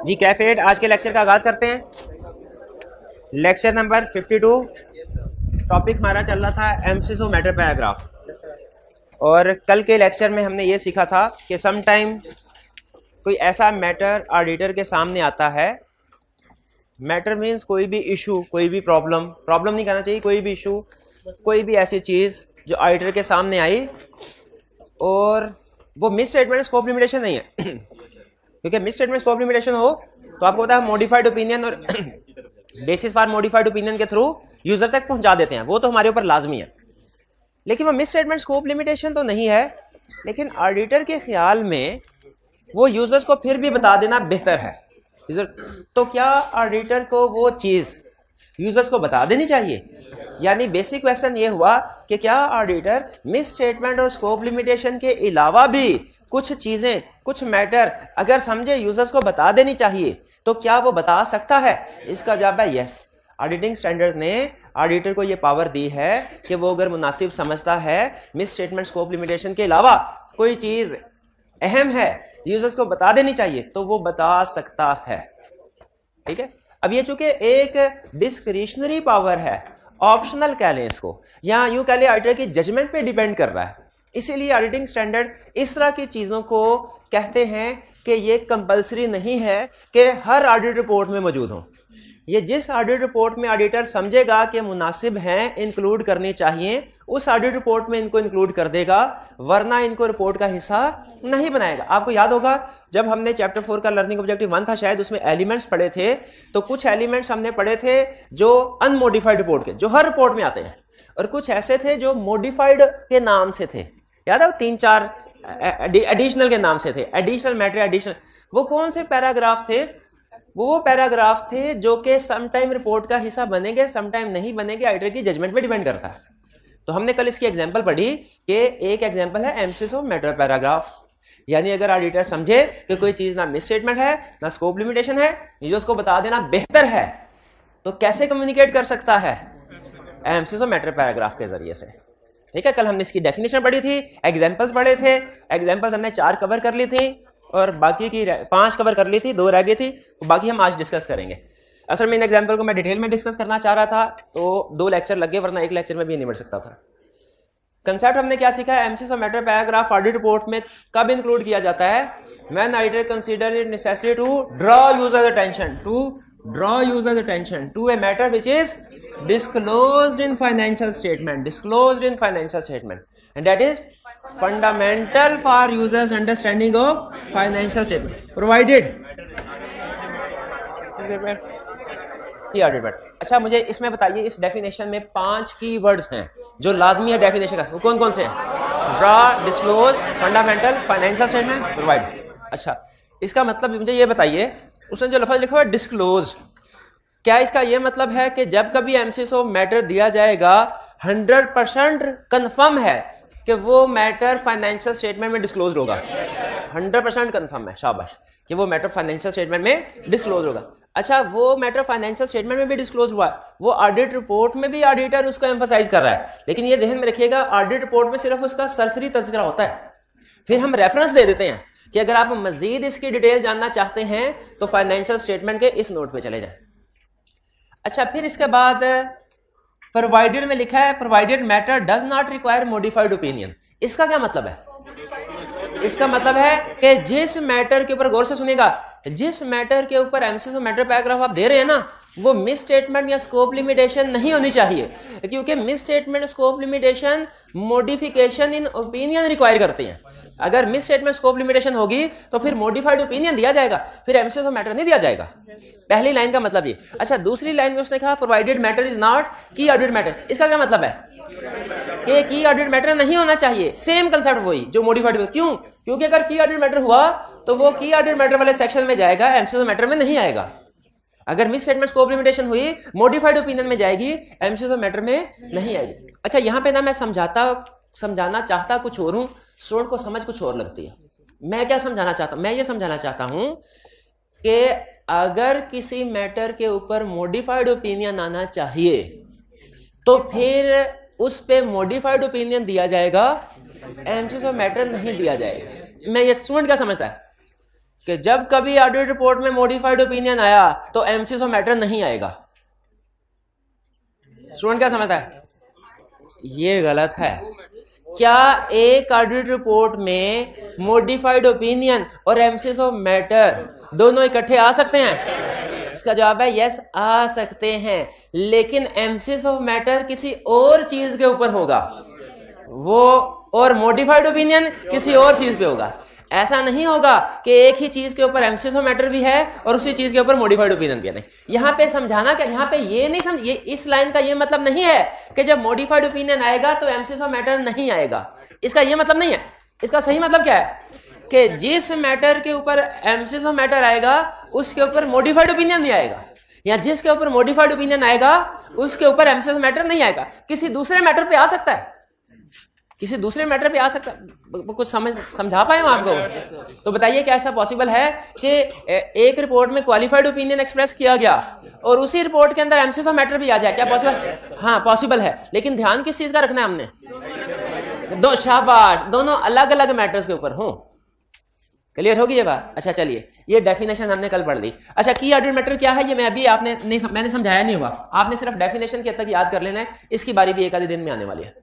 जी कैफेड, आज के लेक्चर का आगाज करते हैं। Lecture number 52। टॉपिक हमारा चल रहा था एमसीएस मैटर पैराग्राफ, और कल के लेक्चर में हमने ये सीखा था कि सम टाइम कोई ऐसा मैटर ऑडिटर के सामने आता है। मैटर मीन्स कोई भी इशू, कोई भी प्रॉब्लम नहीं कहना चाहिए, कोई भी इशू, कोई भी ऐसी चीज़ जो ऑडिटर के सामने आई और वो मिस स्टेटमेंट स्कोप लिमिटेशन नहीं है क्योंकि मिस स्टेटमेंट स्कोप लिमिटेशन हो तो आपको पता है मॉडिफाइड ओपिनियन और बेसिस फॉर मॉडिफाइड ओपिनियन के थ्रू यूजर तक पहुंचा देते हैं, वो तो हमारे ऊपर लाजमी है। लेकिन वो मिस स्टेटमेंट स्कोप लिमिटेशन तो नहीं है, लेकिन ऑडिटर के ख्याल में वो यूजर्स को फिर भी बता देना बेहतर है। तो क्या ऑडिटर को वो चीज यूजर्स को बता देनी चाहिए? यानी बेसिक क्वेश्चन ये हुआ कि क्या ऑडिटर मिस स्टेटमेंट और स्कोप लिमिटेशन के अलावा भी कुछ चीजें, कुछ मैटर अगर समझे यूजर्स को बता देनी चाहिए तो क्या वो बता सकता है? इसका जवाब है यस। ऑडिटिंग स्टैंडर्ड्स ने ऑडिटर को ये पावर दी है कि वो अगर मुनासिब समझता है मिस स्टेटमेंट स्कोप लिमिटेशन के अलावा कोई चीज अहम है, यूजर्स को बता देनी चाहिए, तो वो बता सकता है। ठीक है। अब ये चूंकि एक डिस्क्रिशनरी पावर है, ऑप्शनल कह लें इसको, या यूं कह लें ऑडिटर की जजमेंट पे डिपेंड कर रहा है, इसीलिए ऑडिटिंग स्टैंडर्ड इस तरह की चीजों को कहते हैं कि ये कंपलसरी नहीं है कि हर ऑडिट रिपोर्ट में मौजूद हो। ये जिस ऑडिट रिपोर्ट में ऑडिटर समझेगा कि मुनासिब हैं, इंक्लूड करनी चाहिए, उस ऑडिट रिपोर्ट में इनको इंक्लूड कर देगा, वरना इनको रिपोर्ट का हिस्सा नहीं बनाएगा। आपको याद होगा जब हमने चैप्टर 4 का लर्निंग ऑब्जेक्टिव 1 था शायद, उसमें एलिमेंट्स पढ़े थे, तो कुछ एलिमेंट्स हमने पढ़े थे जो अनमोडिफाइड रिपोर्ट के, जो हर रिपोर्ट में आते हैं, और कुछ ऐसे थे जो मोडिफाइड के नाम से थे। याद है? 3-4 एडिशनल के नाम से थे, एडिशनल मैटर, एडिशनल। वो कौन से पैराग्राफ थे? वो पैराग्राफ थे जो कि सम टाइम रिपोर्ट का हिस्सा बनेंगे, सम टाइम नहीं बनेंगे, ऑडिटर की जजमेंट पे डिपेंड करता है। तो हमने कल इसकी एग्जांपल पढ़ी कि एक एग्जांपल है एमसीएस मैटर पैराग्राफ। यानी अगर ऑडिटर समझे कि कोई चीज ना मिस स्टेटमेंट है ना स्कोप लिमिटेशन है, ये उसको बता देना बेहतर है, तो कैसे कम्युनिकेट कर सकता है? एमसीएस मैटर पैराग्राफ के जरिए से। ठीक है। कल हमने इसकी डेफिनेशन पढ़ी थी, एग्जाम्पल्स पढ़े थे। एग्जाम्पल्स हमने 4 कवर कर ली थी और बाकी की 5 कवर कर ली थी, 2 रह गई थी, तो बाकी हम आज डिस्कस करेंगे। असल में इन एग्जाम्पल को मैं डिटेल में डिस्कस करना चाह रहा था, तो 2 लेक्चर लग गए, वरना 1 लेक्चर में भी नहीं बढ़ सकता था। कंसेप्ट हमने क्या सीखा है? Emphasis matter paragraph audit report में कब इंक्लूड किया जाता है? When auditor consider it necessary to draw users attention, to a matter which is disclosed in financial statement, and that is fundamental for users understanding of financial statement provided की audit. अच्छा, मुझे इसमें बताइए, इस definition में 5 की words हैं जो लाजमी है डेफिनेशन का, वो कौन कौन से हैं? Draw, disclose, fundamental, financial statement, provide. अच्छा, इसका मतलब मुझे ये बताइए, उसने जो लफ्ज लिखा हुआ डिस्क्लोज, क्या इसका यह मतलब है कि जब कभी एमसीएस मैटर दिया जाएगा 100% कंफर्म है कि वो मैटर फाइनेंशियल स्टेटमेंट में डिस्क्लोज होगा? 100% कंफर्म है, शाबाश, कि वो मैटर फाइनेंशियल स्टेटमेंट में डिस्क्लोज होगा। अच्छा, वो मैटर फाइनेंशियल स्टेटमेंट में भी डिस्क्लोज हुआ, वो ऑडिट रिपोर्ट में भी ऑडिटर उसको एम्फसाइज कर रहा है, लेकिन ये जहन में रखिएगा ऑडिट रिपोर्ट में सिर्फ उसका सरसरी तज़किरा होता है, फिर हम रेफरेंस दे देते हैं कि अगर आप मजीद इसकी डिटेल जानना चाहते हैं तो फाइनेंशियल स्टेटमेंट के इस नोट पे चले जाएं। अच्छा, फिर इसके बाद प्रोवाइडेड में लिखा है provided matter does not require modified opinion. इसका क्या मतलब है? इसका मतलब है कि जिस मैटर के ऊपर, गौर से सुनिएगा, जिस मैटर के ऊपर एमसीएस मैटर पैराग्राफ आप दे रहे हैं ना, वो मिस स्टेटमेंट या स्कोप लिमिटेशन नहीं होनी चाहिए, क्योंकि miss statement scope limitation modification in opinion require करते हैं। अगर मिस स्टेटमेंट स्कोप लिमिटेशन होगी तो फिर मॉडिफाइड ओपिनियन दिया जाएगा, फिर एमसीएस मैटर नहीं दिया जाएगा। पहली लाइन का मतलब ये। अच्छा, दूसरी लाइन में उसने कहा प्रोवाइडेड मैटर इज नॉट की ऑडिट मैटर। इसका क्या मतलब है? कि की ऑडिट मैटर नहीं होना चाहिए। सेम कंसेप्ट वही जो मॉडिफाइड। क्यों? क्योंकि अगर की ऑडिट मैटर हुआ तो वो की ऑडिट मैटर वाले सेक्शन में जाएगा, एमसीएस मैटर में नहीं आएगा। अगर मिस स्टेटमेंट स्कोप लिमिटेशन हुई, मॉडिफाइड ओपिनियन में जाएगी, एमसीएस मैटर में नहीं आएगी। अच्छा, यहाँ पे ना मैं समझाना चाहता कुछ और हूँ, स्टूडेंट को समझ कुछ और लगती है। मैं क्या समझाना चाहता हूँ? मैं ये समझाना चाहता हूँ कि अगर किसी मैटर के ऊपर मॉडिफाइड ओपिनियन आना चाहिए तो फिर उस पे मॉडिफाइड ओपिनियन दिया जाएगा, एमसीएस मैटर नहीं दिया जाएगा। मैं ये स्टूडेंट क्या समझता है? कि जब कभी ऑडिट रिपोर्ट में मॉडिफाइड ओपिनियन आया तो एमसीएस ऑफ मैटर नहीं आएगा। स्टूडेंट क्या समझता है? ये गलत है। क्या एक ऑडिट रिपोर्ट में मॉडिफाइड ओपिनियन और एमसीएस ऑफ मैटर दोनों इकट्ठे आ सकते हैं? इसका जवाब है यस, आ सकते हैं, लेकिन एमसीएस ऑफ मैटर किसी और चीज के ऊपर होगा वो, और मॉडिफाइड ओपिनियन किसी और चीज पे होगा। ऐसा नहीं होगा कि एक ही चीज के ऊपर एमसीएस ऑफ मैटर भी है और उसी चीज के ऊपर मॉडिफाइड ओपिनियन भी है। नहीं, यहां पे समझाना क्या, यहां पे ये नहीं समझ, ये इस लाइन का ये मतलब नहीं है कि जब मॉडिफाइड ओपिनियन आएगा तो एमसीएस ऑफ मैटर नहीं आएगा। इसका ये मतलब नहीं है। इसका सही मतलब क्या है कि जिस मैटर के ऊपर एमसीएस ऑफ मैटर आएगा उसके ऊपर मॉडिफाइड ओपिनियन नहीं आएगा, या जिसके ऊपर मॉडिफाइड ओपिनियन आएगा उसके ऊपर एमसीएस ऑफ मैटर नहीं आएगा। किसी दूसरे मैटर पे आ सकता है, किसी दूसरे मैटर पे आ सकता है। कुछ समझा पाए हम आपको? तो बताइए क्या ऐसा पॉसिबल है कि एक रिपोर्ट में क्वालिफाइड ओपिनियन एक्सप्रेस किया गया और उसी रिपोर्ट के अंदर एमसीएस ऑफ मैटर भी आ जाए? क्या पॉसिबल? हाँ पॉसिबल है, लेकिन ध्यान किस चीज का रखना है हमने? दो, शाबाश, दोनों अलग अलग मैटर्स के ऊपर हो। क्लियर होगी ये बात? अच्छा चलिए, ये डेफिनेशन हमने कल पढ़ ली। अच्छा, की ऑडिट मैटर क्या है ये मैं अभी आपने नहीं मैंने समझाया नहीं हुआ, आपने सिर्फ डेफिनेशन के तक याद कर लेना है। इसकी बारी भी एक आधे दिन में आने वाली है।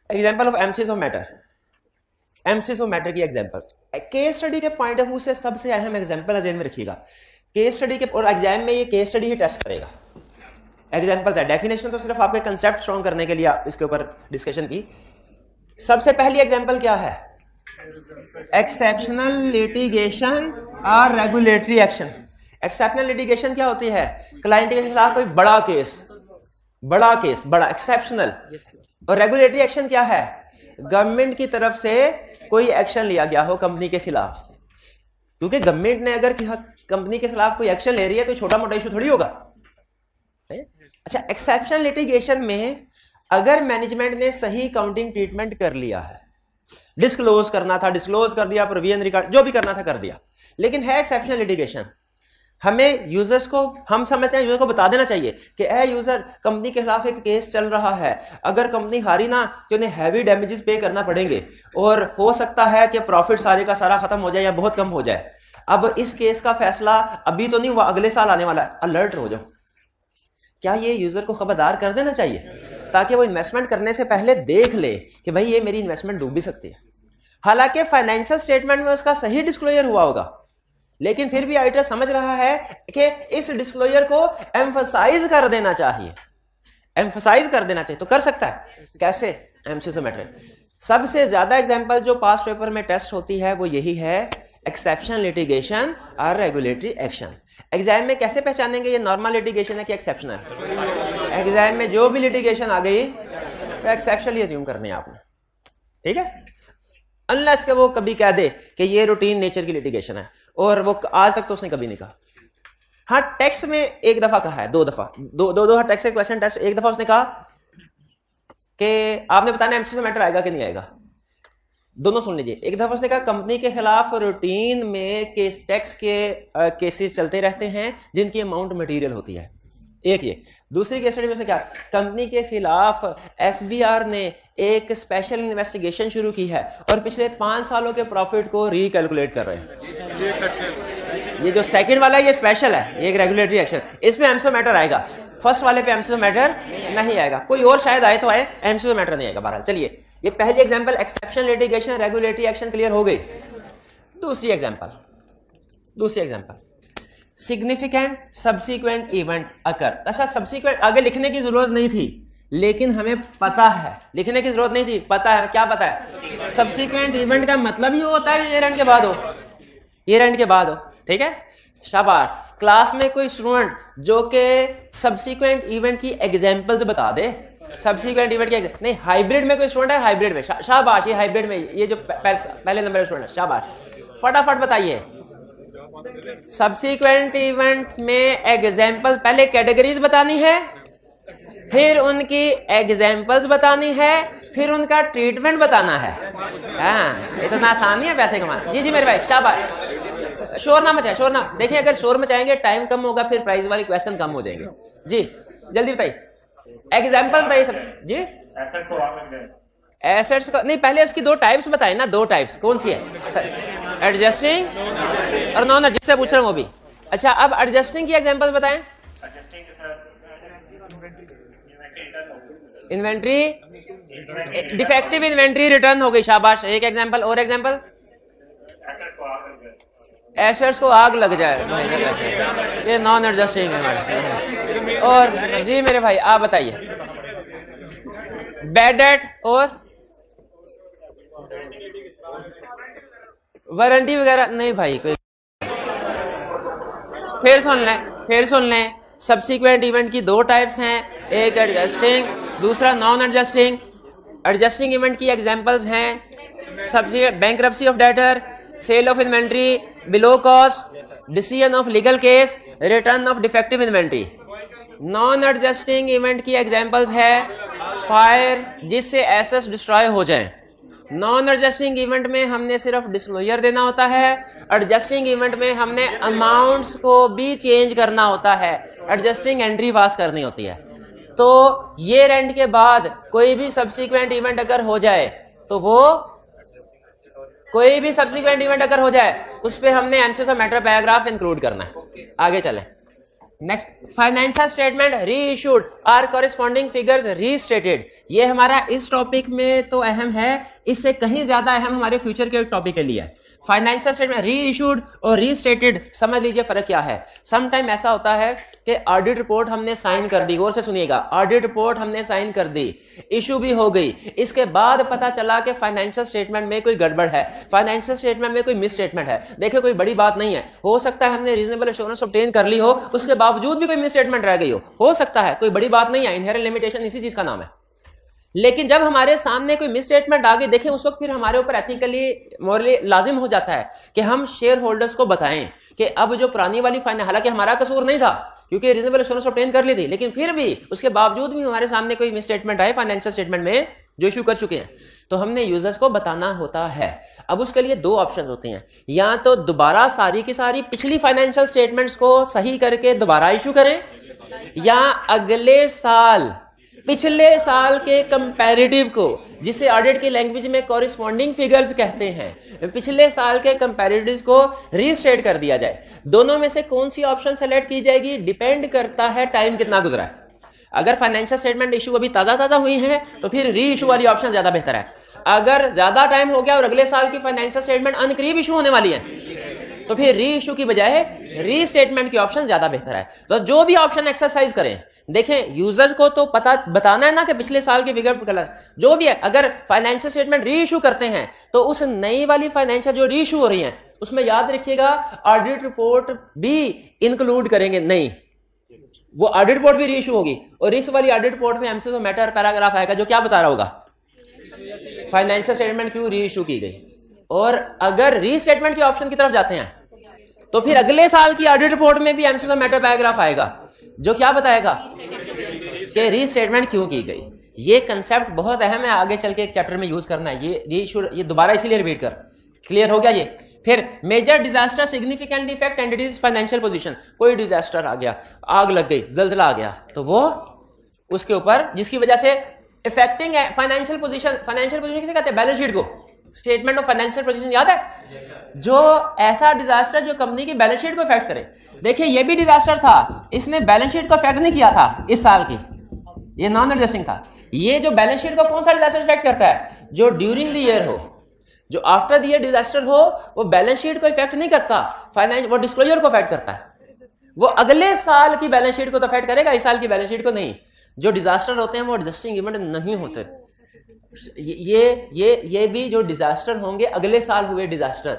Example of MCS of matter. MCS of matter की एग्जाम्पल केस स्टडी के पॉइंट ऑफ व्यू से सबसे अहम एग्जाम्पल जेन में रखिएगा। केस स्टडी के और एग्जाम में ये केस स्टडी ही टेस्ट करेगा। एग्जाम्पल्स है, डेफिनेशन तो सिर्फ आपके कंसेप्ट स्ट्रॉन्ग करने के लिए इसके ऊपर डिस्कशन की। सबसे पहली एग्जाम्पल क्या है? एक्सेप्शनल लिटिगेशन और रेगुलेटरी एक्शन। एक्सेप्शनल लिटिगेशन क्या होती है? क्लाइंट के खिलाफ कोई बड़ा केस, बड़ा एक्सेप्शनल। और रेगुलेटरी एक्शन क्या है? गवर्नमेंट की तरफ से कोई एक्शन लिया गया हो कंपनी के खिलाफ, क्योंकि गवर्नमेंट ने अगर कंपनी के खिलाफ कोई एक्शन ले रही है तो छोटा मोटा इशू थोड़ी होगा। अच्छा, एक्सेप्शनल लिटिगेशन में अगर मैनेजमेंट ने सही काउंटिंग ट्रीटमेंट कर लिया है, डिस्क्लोज करना था डिस्क्लोज कर दिया, प्रोविजन रिकॉर्ड जो भी करना था कर दिया, लेकिन है एक्सेप्शनल लिटिगेशन, हमें यूजर्स को, हम समझते हैं यूजर को बता देना चाहिए कि ए यूजर कंपनी के खिलाफ एक केस चल रहा है, अगर कंपनी हारी ना तो उन्हें हैवी डैमेजेस पे करना पड़ेंगे और हो सकता है कि प्रॉफिट सारे का सारा खत्म हो जाए या बहुत कम हो जाए। अब इस केस का फैसला अभी तो नहीं हुआ, अगले साल आने वाला है, अलर्ट हो जाओ। क्या ये यूजर को खबरदार कर देना चाहिए ताकि वो इन्वेस्टमेंट करने से पहले देख ले कि भाई ये मेरी इन्वेस्टमेंट डूब भी सकती है। हालांकि फाइनेंशियल स्टेटमेंट में उसका सही डिस्क्लोजर हुआ होगा, लेकिन फिर भी ऑडिटर समझ रहा है कि इस डिस्क्लोजर को एम्फसाइज कर देना चाहिए, तो कर सकता है। कैसे? MCS of matter. सबसे ज्यादा एग्जांपल जो पास पेपर में टेस्ट होती है वो यही है, एक्सेप्शनल लिटिगेशन और रेगुलेटरी एक्शन। एग्जाम में कैसे पहचानेंगे ये नॉर्मल लिटिगेशन है कि एक्सेप्शनल? एग्जाम में जो भी लिटिगेशन आ गई तो एक्सेप्शनल अज्यूम करनी है आपने, ठीक है, अनलेस के वो कभी कह दे कि ये रूटीन नेचर की लिटिगेशन है, और वो आज तक तो उसने कभी नहीं कहा। हाँ, टेक्स्ट में एक दफा कहा है, दो दफा टेक्स्ट क्वेश्चन टेस्ट, एक दफा उसने कहा कि आपने बताना एमसीएस मैटर आएगा कि नहीं आएगा। दोनों सुन लीजिए। एक दफा उसने कहा कंपनी के खिलाफ रूटीन में केस टैक्स के केसेस चलते रहते हैं जिनकी अमाउंट मटेरियल होती है, एक ये। दूसरी केस स्टडी में से क्या, कंपनी के खिलाफ एफबीआर ने एक स्पेशल इन्वेस्टिगेशन शुरू की है और पिछले 5 सालों के प्रॉफिट को रिकैलकुलेट कर रहे हैं। ये जो सेकंड वाला है ये स्पेशल है, ये एक रेगुलेटरी एक्शन, इसमें एमसीएस मैटर आएगा। फर्स्ट वाले पे एमसीएस मैटर नहीं आएगा, कोई और शायद आए तो आए, एमसीएस मैटर नहीं आएगा। बहरहाल चलिए, ये पहली example exceptional litigation regulatory action clear हो गई। दूसरी example significant subsequent event occur. अच्छा, सब्सिक्वेंट आगे लिखने की जरूरत नहीं थी, लेकिन हमें पता है, लिखने की जरूरत नहीं थी, पता है। क्या पता है? सब्सिक्वेंट इवेंट का मतलब ही होता है ईयर एंड के बाद हो, ईयर एंड के बाद हो, ठीक है, शाबाश। क्लास में कोई स्टूडेंट जो के सब्सिक्वेंट इवेंट की एग्जांपल्स बता दे, सब्सिक्वेंट इवेंट की नहीं, हाइब्रिड में कोई स्टूडेंट है, हाइब्रिड में, शाबाश, ये हाइब्रिड में, ये जो पहले नंबर स्टूडेंट है, शाबाश, फटाफट बताइए। सब्सिक्वेंट इवेंट में एग्जांपल, पहले कैटेगरीज बतानी है, फिर उनकी एग्जांपल्स बतानी है, फिर उनका ट्रीटमेंट बताना है। हाँ, इतना आसान नहीं है पैसे कमाना। जी मेरे भाई, शाबाश। शोर ना मचाए, शोर ना, देखिए अगर शोर मचाएंगे टाइम कम होगा, फिर प्राइज वाली क्वेश्चन कम हो जाएंगे। जी जल्दी बताइए, एग्जांपल बताइए सब। जी एसेट्स का नहीं, पहले उसकी 2 टाइप्स बताए ना, 2 टाइप्स कौन सी है? एडजस्टिंग और नॉन, जिससे पूछ रहा हूँ वो भी। अच्छा, अब एडजस्टिंग की एग्जांपल्स बताएं। इन्वेंट्री डिफेक्टिव इन्वेंट्री रिटर्न हो गई, शाबाश, एक एग्जांपल। और एग्जांपल, एशर्स को आग लग जाए, ये नॉन एडजस्टिंग है। और जी मेरे भाई आप बताइए, बैड डेट और वारंटी वगैरह नहीं भाई कोई। फिर सुन लें, सब्सिक्वेंट इवेंट की दो टाइप्स हैं, एक एडजस्टिंग, दूसरा नॉन एडजस्टिंग। एडजस्टिंग इवेंट की एग्जांपल्स हैं bankruptcy of debtor, sale of inventory below cost, decision of legal case, return of defective inventory. Non adjusting event की एग्जांपल्स है फायर, जिससे एसेट्स डिस्ट्रॉय हो जाएं। नॉन एडजस्टिंग इवेंट में हमने सिर्फ डिस्क्लोजर देना होता है, एडजस्टिंग इवेंट में हमने अमाउंट्स को भी चेंज करना होता है, एडजस्टिंग एंट्री पास करनी होती है। तो ये रेंट के बाद कोई भी सब्सिक्वेंट इवेंट अगर हो जाए तो वो कोई भी सब्सिक्वेंट इवेंट अगर हो जाए उस पे हमने emphasis of matter paragraph include करना है। आगे चलें। Next, financial statement reissued are corresponding figures restated. ये हमारा इस टॉपिक में तो अहम है, इससे कहीं ज्यादा अहम हमारे फ्यूचर के टॉपिक के लिए है। फाइनेंशियल स्टेटमेंट री इशूड और रीस्टेटेड, समझ लीजिए फर्क क्या है। सम टाइम ऐसा होता है कि ऑडिट रिपोर्ट हमने साइन कर दी, गौर से सुनिएगा, ऑडिट रिपोर्ट हमने साइन कर दी, इशू भी हो गई, इसके बाद पता चला कि फाइनेंशियल स्टेटमेंट में कोई गड़बड़ है, फाइनेंशियल स्टेटमेंट में कोई मिस स्टेटमेंट है। देखिए कोई बड़ी बात नहीं है, हो सकता है हमने रीजनेबल एश्योरेंस ऑब्टेन कर ली हो, उसके बावजूद भी कोई मिस स्टेटमेंट रह गई हो सकता है, कोई बड़ी बात नहीं है, इनहेरेंट लिमिटेशन इसी चीज का नाम है। लेकिन जब हमारे सामने कोई मिस स्टेटमेंट आ गई, देखें उस वक्त फिर हमारे ऊपर एथिकली मॉरली लाजिम हो जाता है कि हम शेयर होल्डर्स को बताएं कि अब जो पुरानी वाली फाइनेंस, हालांकि हमारा कसूर नहीं था क्योंकि रीजनेबल एश्योरेंस ऑब्टेन कर ली थी, लेकिन फिर भी उसके बावजूद भी हमारे सामने कोई मिस स्टेटमेंट आए फाइनेंशियल स्टेटमेंट में जो इशू कर चुके हैं, तो हमने यूजर्स को बताना होता है। अब उसके लिए दो ऑप्शन होते हैं, या तो दोबारा सारी की सारी पिछली फाइनेंशियल स्टेटमेंट्स को सही करके दोबारा इशू करें, या अगले साल पिछले साल के कंपैरेटिव को, जिसे ऑडिट की लैंग्वेज में कॉरेस्पॉन्डिंग फिगर्स कहते हैं, पिछले साल के कंपैरेटिव्स को रीस्टेट कर दिया जाए। दोनों में से कौन सी ऑप्शन सेलेक्ट की जाएगी डिपेंड करता है टाइम कितना गुजरा है। अगर फाइनेंशियल स्टेटमेंट इशू अभी ताजा हुई है तो फिर री इशू वाली ऑप्शन ज्यादा बेहतर है। अगर ज्यादा टाइम हो गया और अगले साल की फाइनेंशियल स्टेटमेंट अनकरीब इशू होने वाली है तो फिर री इशू की बजाय री स्टेटमेंट की ऑप्शन ज्यादा बेहतर है। तो जो भी ऑप्शन एक्सरसाइज करें, देखें यूजर को तो पता बताना है ना कि पिछले साल की फिगर गलत, जो भी है, अगर फाइनेंशियल स्टेटमेंट री इशू करते हैं तो उस नई वाली फाइनेंशियल जो री इशू हो रही है उसमें याद रखिएगा ऑडिट रिपोर्ट भी इंक्लूड करेंगे। नहीं, वो ऑडिट रिपोर्ट भी री इशू होगी और इस वाली ऑडिट रिपोर्ट में एमसीएस ऑफ मैटर पैराग्राफ आएगा जो क्या बता रहा होगा फाइनेंशियल स्टेटमेंट क्यों री इशू की गई। और अगर री स्टेटमेंट के ऑप्शन की तरफ जाते हैं तो फिर अगले साल की ऑडिट रिपोर्ट में भी एमसीएस ऑफ मैटर पैराग्राफ आएगा जो क्या बताएगा कि री स्टेटमेंट क्यों की गई। ये कंसेप्ट बहुत अहम है, आगे चल के एक चैप्टर में यूज करना है। ये दोबारा इसीलिए रिपीट कर, क्लियर हो गया ये। फिर major disaster significant effect entities financial position, कोई डिजास्टर आ गया, आग लग गई, जलजला आ गया, तो वो उसके ऊपर जिसकी वजह से affecting financial position, financial position किसे कहते हैं, बैलेंस शीट को, स्टेटमेंट ऑफ फाइनेंशियल पोजीशन याद है, जो ऐसा डिजास्टर जो कंपनी की बैलेंस शीट को इफेक्ट करे। देखिए ये भी डिजास्टर था, इसने बैलेंस शीट को इफेक्ट नहीं किया था इस साल की, ये नॉन एडजस्टिंग था। ये जो बैलेंस शीट को कौन सा डिजास्टर इफेक्ट करता है, जो ड्यूरिंग द ईयर हो, जो आफ्टर द ईयर डिजास्टर हो, वो बैलेंस शीट को इफेक्ट नहीं करता, फाइनेंस वो डिस्क्लोजर को इफेक्ट करता है। वो अगले साल की बैलेंस शीट को तो इफेक्ट करेगा, इस साल की बैलेंस शीट को नहीं। जो डिजास्टर होते हैं वो एडजस्टिंग इवेंट नहीं होते। ये भी जो डिजास्टर होंगे अगले साल हुए डिजास्टर,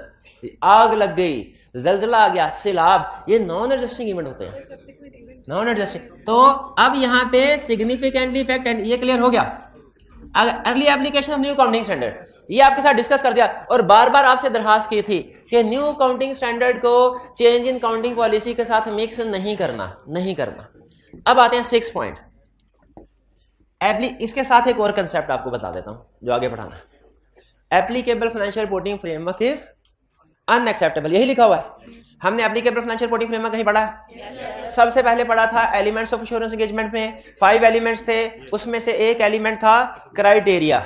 आग लग गई, जलजला आ गया, सैलाब, ये नॉन एडजस्टिंग इवेंट होते हैं, नॉन एडजस्टिंग। तो अब यहाँ पे सिग्निफिकेंटली इफेक्ट एंड ये क्लियर हो गया। Early application of new counting standard, ये आपके साथ डिस्कस कर दिया और बार बार आपसे दरखास्त की थी कि न्यू काउंटिंग स्टैंडर्ड को चेंज इन काउंटिंग पॉलिसी के साथ मिक्स नहीं करना। अब आते हैं 6 पॉइंट। इसके साथ एक और कंसेप्ट आपको बता देता हूं जो आगे पढ़ाना है। Applicable financial reporting framework is unacceptable, यही लिखा हुआ है। हमने एप्लीकेबल फाइनेंशियल रिपोर्टिंग फ्रेमवर्क कहीं पढ़ा है? सबसे पहले पढ़ा था एलिमेंट्स ऑफ इंश्योरेंस एंगेजमेंट में 5 एलिमेंट्स थे, उसमें से एक एलिमेंट था क्राइटेरिया।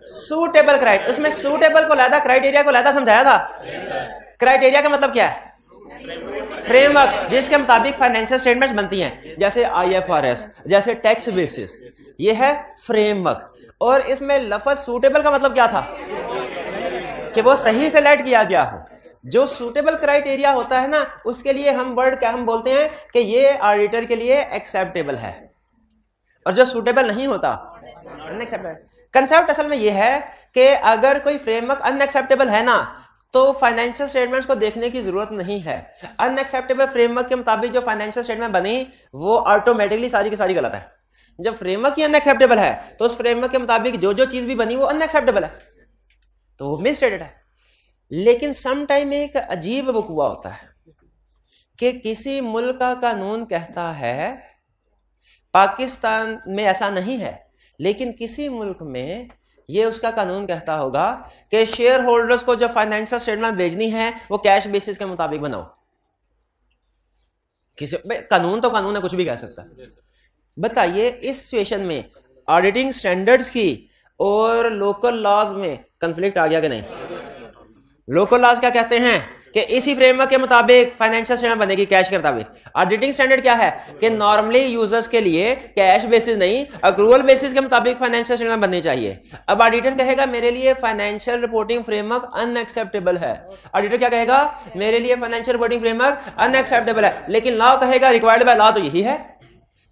सूटेबल क्राइटेरिया, उसमें सूटेबल को लादा, क्राइटेरिया को लादा समझाया था। क्राइटेरिया का मतलब क्या है? फ्रेमवर्क जिसके मुताबिक फाइनेंशियल स्टेटमेंट्स बनती हैं, जैसे IFRS, जैसे टैक्स बेसिस, ये है फ्रेमवर्क। और इसमें लफ्ज सूटेबल का मतलब क्या था? कि वो सही से सेलेक्ट किया गया हो। जो सूटेबल क्राइटेरिया होता है ना, उसके लिए हम वर्ड क्या हम बोलते हैं कि ये ऑडिटर के लिए एक्सेप्टेबल है, और जो सूटेबल नहीं होता अनएक्सेप्टेबल। कंसेप्ट असल में ये है कि अगर कोई फ्रेमवर्क अनएक्सेप्टेबल है ना, तो फाइनेंशियल स्टेटमेंट्स को देखने की जरूरत नहीं है। अनएक्सेप्टेबल फ्रेमवर्क के मुताबिक जो फाइनेंशियल स्टेटमेंट बनी वो ऑटोमेटिकली सारी की सारी गलत है। जब फ्रेमवर्क ही अनएक्सेप्टेबल है तो उस फ्रेमवर्क के मुताबिक जो जो चीज भी बनी वो अनएक्सेप्टेबल है, तो वो मिसस्टेटेड है। लेकिन सम टाइम एक अजीब वक़ुआ होता है कि किसी मुल्क का कानून कहता है, पाकिस्तान में ऐसा नहीं है, लेकिन किसी मुल्क में ये उसका कानून कहता होगा कि शेयर होल्डर्स को जो फाइनेंशियल स्टेटमेंट भेजनी है वो कैश बेसिस के मुताबिक बनाओ। किसी कानून तो कानून है, कुछ भी कह सकता है। बताइए इस सिचुएशन में ऑडिटिंग स्टैंडर्ड्स की और लोकल लॉज में कंफ्लिक्ट आ गया कि नहीं? लोकल लॉज क्या कहते हैं कि इसी फ्रेमवर्क के मुताबिक फाइनेंशियल स्टेटमेंट बनेगी कैश के मुताबिक। ऑडिटिंग स्टैंडर्ड क्या है कि नॉर्मली यूजर्स के लिए कैश बेसिस नहीं, अक्रूवल बेसिस के मुताबिक फाइनेंशियल स्टेटमेंट बननी चाहिए। अब ऑडिटर कहेगा मेरे लिए फाइनेंशियल रिपोर्टिंग फ्रेमवर्क अनएक्सेप्टेबल है। ऑडिटर क्या कहेगा? मेरे लिए फाइनेंशियल रिपोर्टिंग फ्रेमवर्क अनएक्सेप्टेबल है। लेकिन लॉ कहेगा रिक्वायर्ड बाय लॉ तो यही है,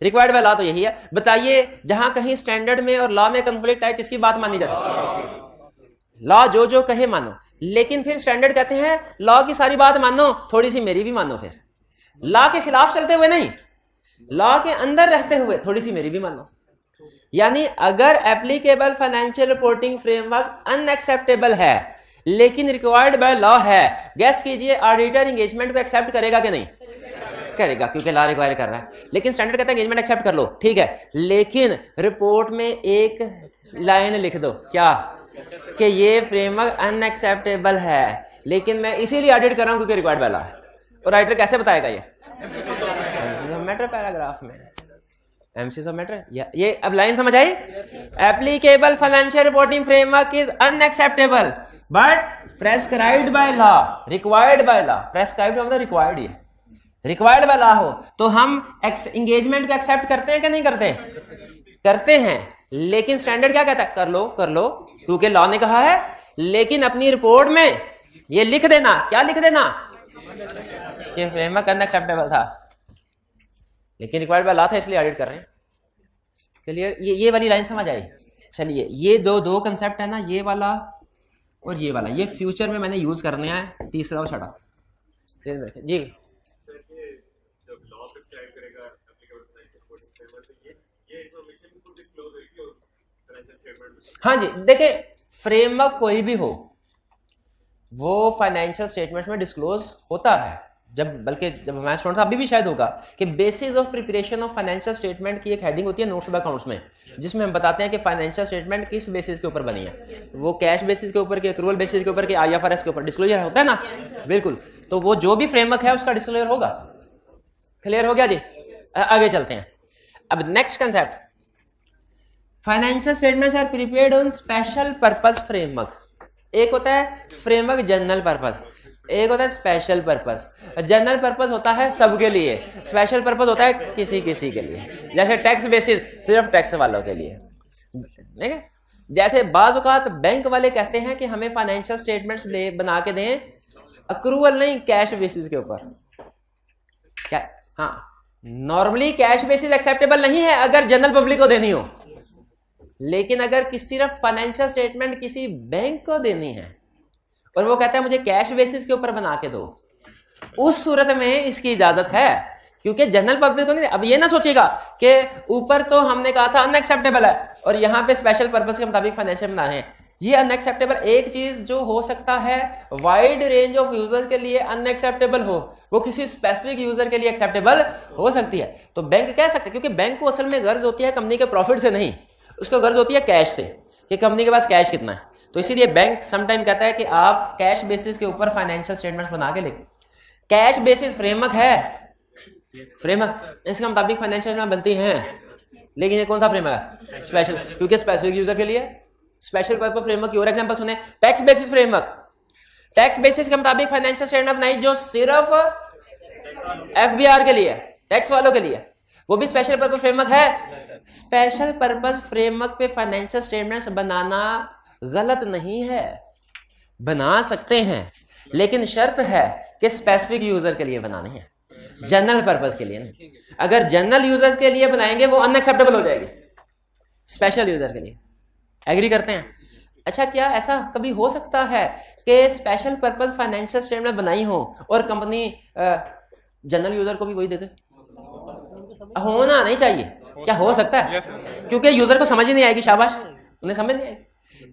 रिक्वायर्ड बाय लॉ तो यही है। बताइए जहां कहीं स्टैंडर्ड में और लॉ में कंफ्लिक्ट है, किसकी बात मानी जाती? लॉ जो जो कहे मानो। लेकिन फिर स्टैंडर्ड कहते हैं लॉ की सारी बात मानो, थोड़ी सी मेरी भी मानो। फिर लॉ के खिलाफ चलते हुए नहीं, लॉ के अंदर रहते हुए थोड़ी सी मेरी भी मानो। यानी अगर applicable financial reporting framework unacceptable है लेकिन रिक्वायर्ड बाय लॉ है, गैस कीजिए ऑडिटर एंगेजमेंट को एक्सेप्ट करेगा कि नहीं? करेगा, क्योंकि लॉ रिक्वायर कर रहा है। लेकिन स्टैंडर्ड कहता है एंगेजमेंट एक्सेप्ट कर लो, ठीक है, लेकिन रिपोर्ट में एक लाइन लिख दो, क्या? कि ये फ्रेमवर्क अनएक्सेप्टेबल है, लेकिन मैं इसीलिए ऑडिट कर रहा हूं क्योंकि रिक्वायर्ड बाय लॉ है। और ऑडिटर कैसे बताएगा? ये मैटर पैराग्राफ में एमसीज ऑफ मैटर। ये अब लाइन समझ आई? Applicable financial reporting framework is unacceptable but prescribed by law, required by law. Prescribed मतलब रिक्वायर्ड, ही रिक्वायर्ड बाय लॉ हो तो हम एंगेजमेंट को एक्सेप्ट करते हैं कि नहीं करते? करते हैं। लेकिन स्टैंडर्ड क्या कहता है? कर लो कर लो, क्योंकि लॉ ने कहा है। लेकिन अपनी रिपोर्ट में ये लिख देना, क्या लिख देना? कि फ्रेमवर्क अनएक्सेप्टेबल था लेकिन रिक्वायर्ड बाय लॉ था, इसलिए ऑडिट कर रहे हैं। क्लियर? ये वाली लाइन समझ आई? चलिए ये दो कंसेप्ट है ना, ये वाला और ये वाला, ये फ्यूचर में मैंने यूज करने हैं। तीसरा वो छड़ा जी। हाँ जी, देखिए फ्रेमवर्क कोई भी हो वो फाइनेंशियल स्टेटमेंट्स में डिस्क्लोज होता है। बल्कि जब मैं स्टूडेंट था अभी भी शायद होगा कि basis of preparation of financial statement की एक हेडिंग होती है नोट्स ऑफ अकाउंट्स में, जिसमें हम बताते हैं कि फाइनेंशियल स्टेटमेंट किस बेसिस के ऊपर बनी है। वो कैश बेसिस के ऊपर, के एक्रूवल बेसिस के ऊपर, के IFRS के ऊपर डिस्क्लोजर होता है ना। बिल्कुल, तो वो जो भी फ्रेमवर्क है उसका डिस्क्लोजर होगा। क्लियर हो गया जी? आगे चलते हैं। अब next concept, financial statements are prepared on special purpose framework. एक होता है फ्रेमवर्क जनरल पर्पस, एक होता है स्पेशल पर्पस। जनरल पर्पस होता है सबके लिए, स्पेशल पर्पस होता है किसी किसी के लिए। जैसे टैक्स बेसिस सिर्फ टैक्स वालों के लिए, ठीक है। जैसे बाज़ औक़ात बैंक वाले कहते हैं कि हमें फाइनेंशियल स्टेटमेंट्स बना के दें, अक्रूवल नहीं, कैश बेसिस के ऊपर। क्या? हाँ, नॉर्मली कैश बेसिस एक्सेप्टेबल नहीं है अगर जनरल पब्लिक को देनी हो, लेकिन अगर सिर्फ फाइनेंशियल स्टेटमेंट किसी बैंक को देनी है और वो कहता है मुझे कैश बेसिस के ऊपर बना के दो, उस सूरत में इसकी इजाजत है, क्योंकि जनरल पब्लिक को नहीं। अब ये ना सोचेगा कि ऊपर तो हमने कहा था अनएक्सेप्टेबल है और यहाँ पे स्पेशल पर्पस के मुताबिक फाइनेंशियल बना रहे हैं। ये अनएक्सेप्टेबल एक चीज जो हो सकता है वाइड रेंज ऑफ यूजर के लिए अनएक्सेप्टेबल हो, वो किसी स्पेसिफिक यूजर के लिए एक्सेप्टेबल हो सकती है। तो बैंक कह सकते हैं, क्योंकि बैंक को असल में गर्ज होती है कंपनी के प्रॉफिट से नहीं, उसको गर्ज होती है कैश से, कि कंपनी के पास कैश कितना है। तो इसीलिए बैंक समटाइम कहता है कि आप कैश बेसिस के ऊपर फाइनेंशियल स्टेटमेंट्स बना के लिखें। कैश बेसिस फ्रेमवर्क है, फ्रेमवर्क इसके मुताबिक फाइनेंशियल स्टेटमेंट बनती हैं, लेकिन ये कौन सा फ्रेमवर्क है? स्पेशल, क्योंकि स्पेसिफिक यूजर के लिए। स्पेशल पर्पस फ्रेमवर्क की और एग्जांपल सुने, tax basis framework, tax basis के मुताबिक फाइनेंशियल स्टेटमेंट बनाई जो सिर्फ एफबीआर के लिए, टैक्स वालों के लिए, वो भी स्पेशल पर्पस फ्रेमवर्क है। स्पेशल पर्पस फ्रेमवर्क पे फाइनेंशियल स्टेटमेंट्स बनाना गलत नहीं है, बना सकते हैं, लेकिन शर्त है कि स्पेसिफिक यूजर के लिए बनानी है, जनरल पर्पस के लिए नहीं। अगर जनरल यूजर्स के लिए बनाएंगे वो अनएक्सेप्टेबल हो जाएगी, स्पेशल यूजर के लिए। एग्री करते हैं? अच्छा, क्या ऐसा कभी हो सकता है कि स्पेशल पर्पस फाइनेंशियल स्टेटमेंट बनाई हो और कंपनी जनरल यूजर को भी वही दे दे? होना नहीं चाहिए। क्या हो सकता है? क्योंकि यूजर को समझ ही नहीं आएगी, शाबाश, उन्हें समझ नहीं आएगी।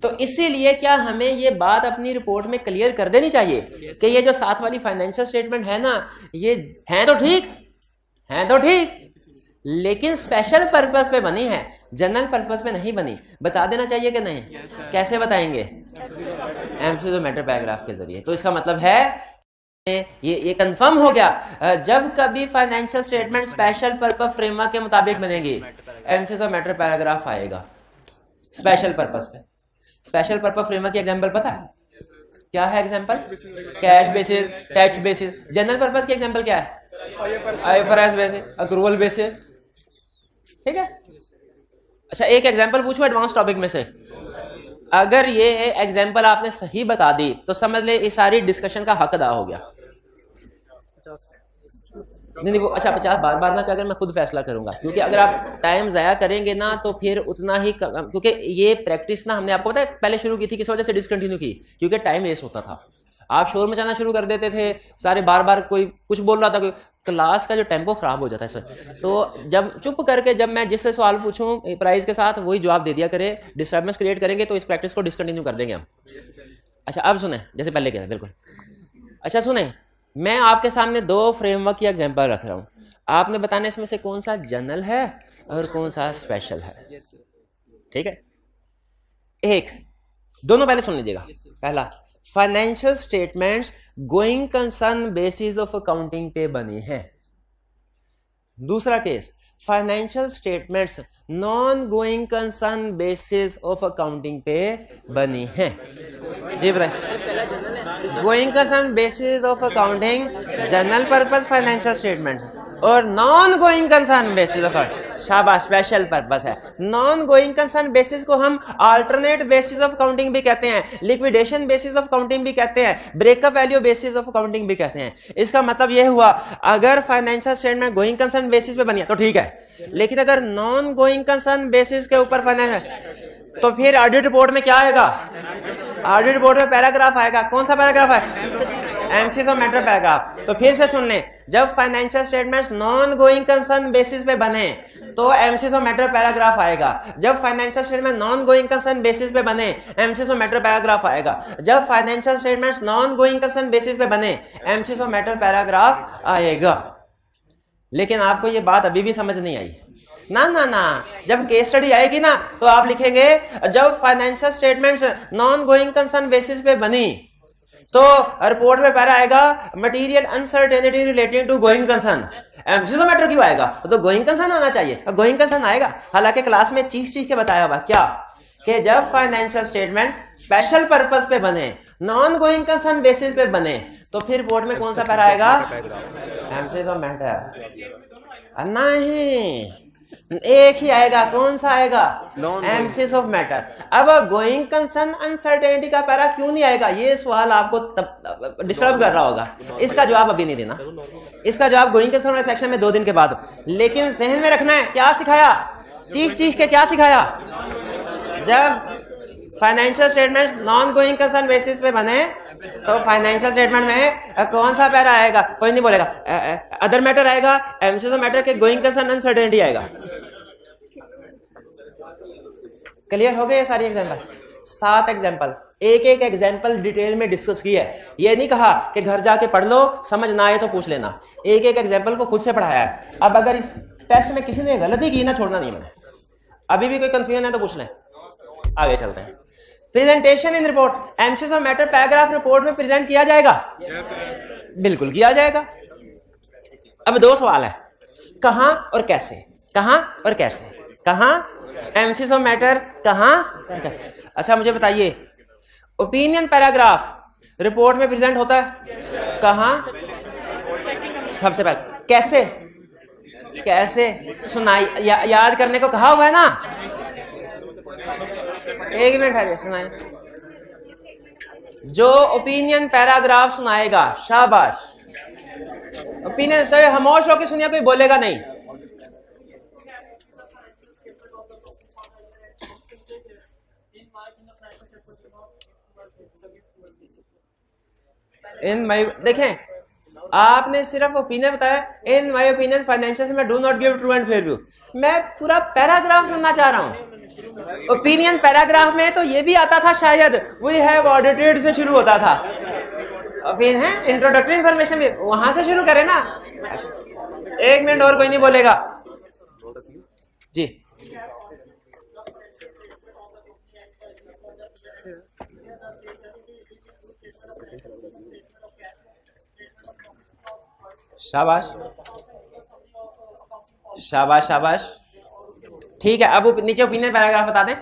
तो इसीलिए क्या हमें ये बात अपनी रिपोर्ट में क्लियर कर देनी चाहिए कि ये जो साथ वाली फाइनेंशियल स्टेटमेंट है ना, ये हैं तो ठीक, लेकिन स्पेशल पर्पस पे बनी है, जनरल पर्पस पे नहीं बनी। बता देना चाहिए कि नहीं? कैसे बताएंगे? एमसीक्यू मैटर पैराग्राफ के जरिए। तो इसका मतलब है ये कंफर्म हो गया, जब कभी financial statement special purpose framework के मुताबिक बनेगी, एमसीक्यू मैटर पैराग्राफ आएगा स्पेशल पर्पस पे। स्पेशल पर्पस फ्रेमवर्क की एग्जांपल पता है क्या है? Example cash basis, tax basis. General purpose की एग्जांपल क्या है? आईएफआरएस बेसिस, अक्रूवल बेसिस, ठीक है। अच्छा, एक एग्जांपल पूछूं एडवांस टॉपिक में से, अगर ये एग्जांपल आपने सही बता दी तो समझ ले इस सारी डिस्कशन का हक अदा हो गया। नहीं वो अच्छा 50 बार बार ना कर, मैं खुद फैसला करूंगा, क्योंकि अगर आप टाइम जाया करेंगे ना तो फिर उतना ही, क्योंकि ये प्रैक्टिस ना हमने आपको पता है पहले शुरू की थी, किस वजह से डिसकंटिन्यू की? क्योंकि टाइम वेस्ट होता था, आप शोर मचाना शुरू कर देते थे, सारे बार बार कोई कुछ बोल रहा था, कोई क्लास का जो टेम्पो खराब हो जाता है इसमें। तो जब चुप करके जब मैं जिससे सवाल पूछूं प्राइज के साथ वही जवाब दे दिया करे, डिस्टर्बेंस क्रिएट करेंगे तो इस प्रैक्टिस को डिसकंटिन्यू कर देंगे हम। अच्छा अब सुने, जैसे पहले किया बिल्कुल। अच्छा सुने, मैं आपके सामने 2 फ्रेमवर्क की एग्जांपल रख रहा हूं, आपने बताना इसमें से कौन सा जनरल है और कौन सा स्पेशल है, ठीक है? एक दोनों पहले सुन लीजिएगा। पहला, financial statements going concern basis of accounting पे बने हैं। दूसरा केस, financial statements non going concern basis of accounting पे बनी हैं। जी बताए। Going concern basis of accounting general purpose financial statement, और non going concern basis of, शाबाश, स्पेशल पर्पस है। नॉन गोइंग कंसर्न बेसिस को हम अल्टरनेट बेसिस ऑफ अकाउंटिंग भी कहते हैं, लिक्विडेशन बेसिस ऑफ अकाउंटिंग भी कहते हैं, breakup value basis of accounting भी कहते हैं। इसका मतलब यह हुआ, अगर financial statement going concern basis पे बनी है तो ठीक है, लेकिन अगर नॉन गोइंग कंसर्न बेसिस के ऊपर फाइनेंशियल, तो फिर ऑडिट रिपोर्ट में क्या आएगा? ऑडिट रिपोर्ट में पैराग्राफ आएगा। कौन सा पैराग्राफ है? MCQ matter paragraph. तो फिर से सुन लें, जब financial statements non going concern basis पे बने तो एमसीक्यू मैटर पैराग्राफ आएगा। जब financial statement non going concern basis पे बने एमसीक्यू मैटर पैराग्राफ आएगा। जब financial statements non going concern basis पे बने एमसीक्यू मैटर पैराग्राफ आएगा। लेकिन आपको ये बात अभी भी समझ नहीं आई ना? जब केस स्टडी आएगी ना तो आप लिखेंगे, जब financial statements non going concern basis पे बनी तो रिपोर्ट में पैरा आएगा, material uncertainty relating to going concern. एमसीक्यू मैटर क्यों आएगा? तो गोइंग कंसर्न आना चाहिए, गोइंग कंसर्न आएगा। हालांकि क्लास में चीख के बताया हुआ क्या कि जब फाइनेंशियल स्टेटमेंट स्पेशल पर्पस पे बने, नॉन गोइंग कंसर्न बेसिस पे बने, तो फिर रिपोर्ट में कौन सा पैरा आएगा? MCQ matter. नहीं, एक ही आएगा। कौन सा आएगा? MCQ of matter. अब गोइंग कंसर्न अनसर्टेनिटी का पैरा क्यों नहीं आएगा? ये सवाल आपको डिस्टर्ब कर रहा होगा, इसका जवाब अभी नहीं देना, इसका जवाब गोइंग कंसर्न वाले सेक्शन में 2 दिन के बाद। लेकिन जहन में रखना है, क्या सिखाया? चीख के क्या सिखाया? जब financial statement non going concern basis पे बने तो फाइनेंशियल स्टेटमेंट में कौन सा पैरा आएगा? कोई नहीं बोलेगा। अदर मैटर आएगा, एमसीक्यू मैटर के गोइंग कंसर्न अनसर्टेनिटी आएगा। क्लियर हो गए ये सारी एग्जांपल? 7 एग्जांपल, एक एग्जांपल डिटेल में डिस्कस की है। ये नहीं कहा कि घर जाके पढ़ लो, समझ ना आए तो पूछ लेना। एक एग्जांपल को खुद से पढ़ाया है। अब अगर इस टेस्ट में किसी ने गलती की ना, छोड़ना नहीं मैंने। अभी भी कोई कंफ्यूजन है तो पूछ लें, आगे चलते हैं। प्रेजेंटेशन इन report, MCQ matter paragraph report में प्रेजेंट किया जाएगा? बिल्कुल किया जाएगा। अब 2 सवाल है, कहां और कैसे? कहां और कैसे? कहां एमसीज ऑफ मैटर कहाँ? अच्छा मुझे बताइए, ओपिनियन पैराग्राफ रिपोर्ट में प्रेजेंट होता है कहाँ? सबसे पहले कैसे? कैसे सुनाई याद करने को कहा हुआ है ना? एक मिनट है, सुनाए। जो ओपिनियन पैराग्राफ सुनाएगा, शाबाश, ओपिनियन से खामोश होकर सुनिए, कोई बोलेगा नहीं। इन माय, देखें आपने सिर्फ ओपिनियन बताया, इन माय ओपिनियन फाइनेंशियल में do not give true and fair view. मैं पूरा पैराग्राफ सुनना चाह रहा हूं। ओपिनियन पैराग्राफ में तो ये भी आता था शायद, वी हैव ऑडिटेड से शुरू होता था। ओपिनियन है इंट्रोडक्टरी इंफॉर्मेशन भी वहां से शुरू करें ना। एक मिनट और कोई नहीं बोलेगा जी। शाबाश शाबाश शाबाश, ठीक है। अब नीचे ओपिनियन पैराग्राफ बता दें।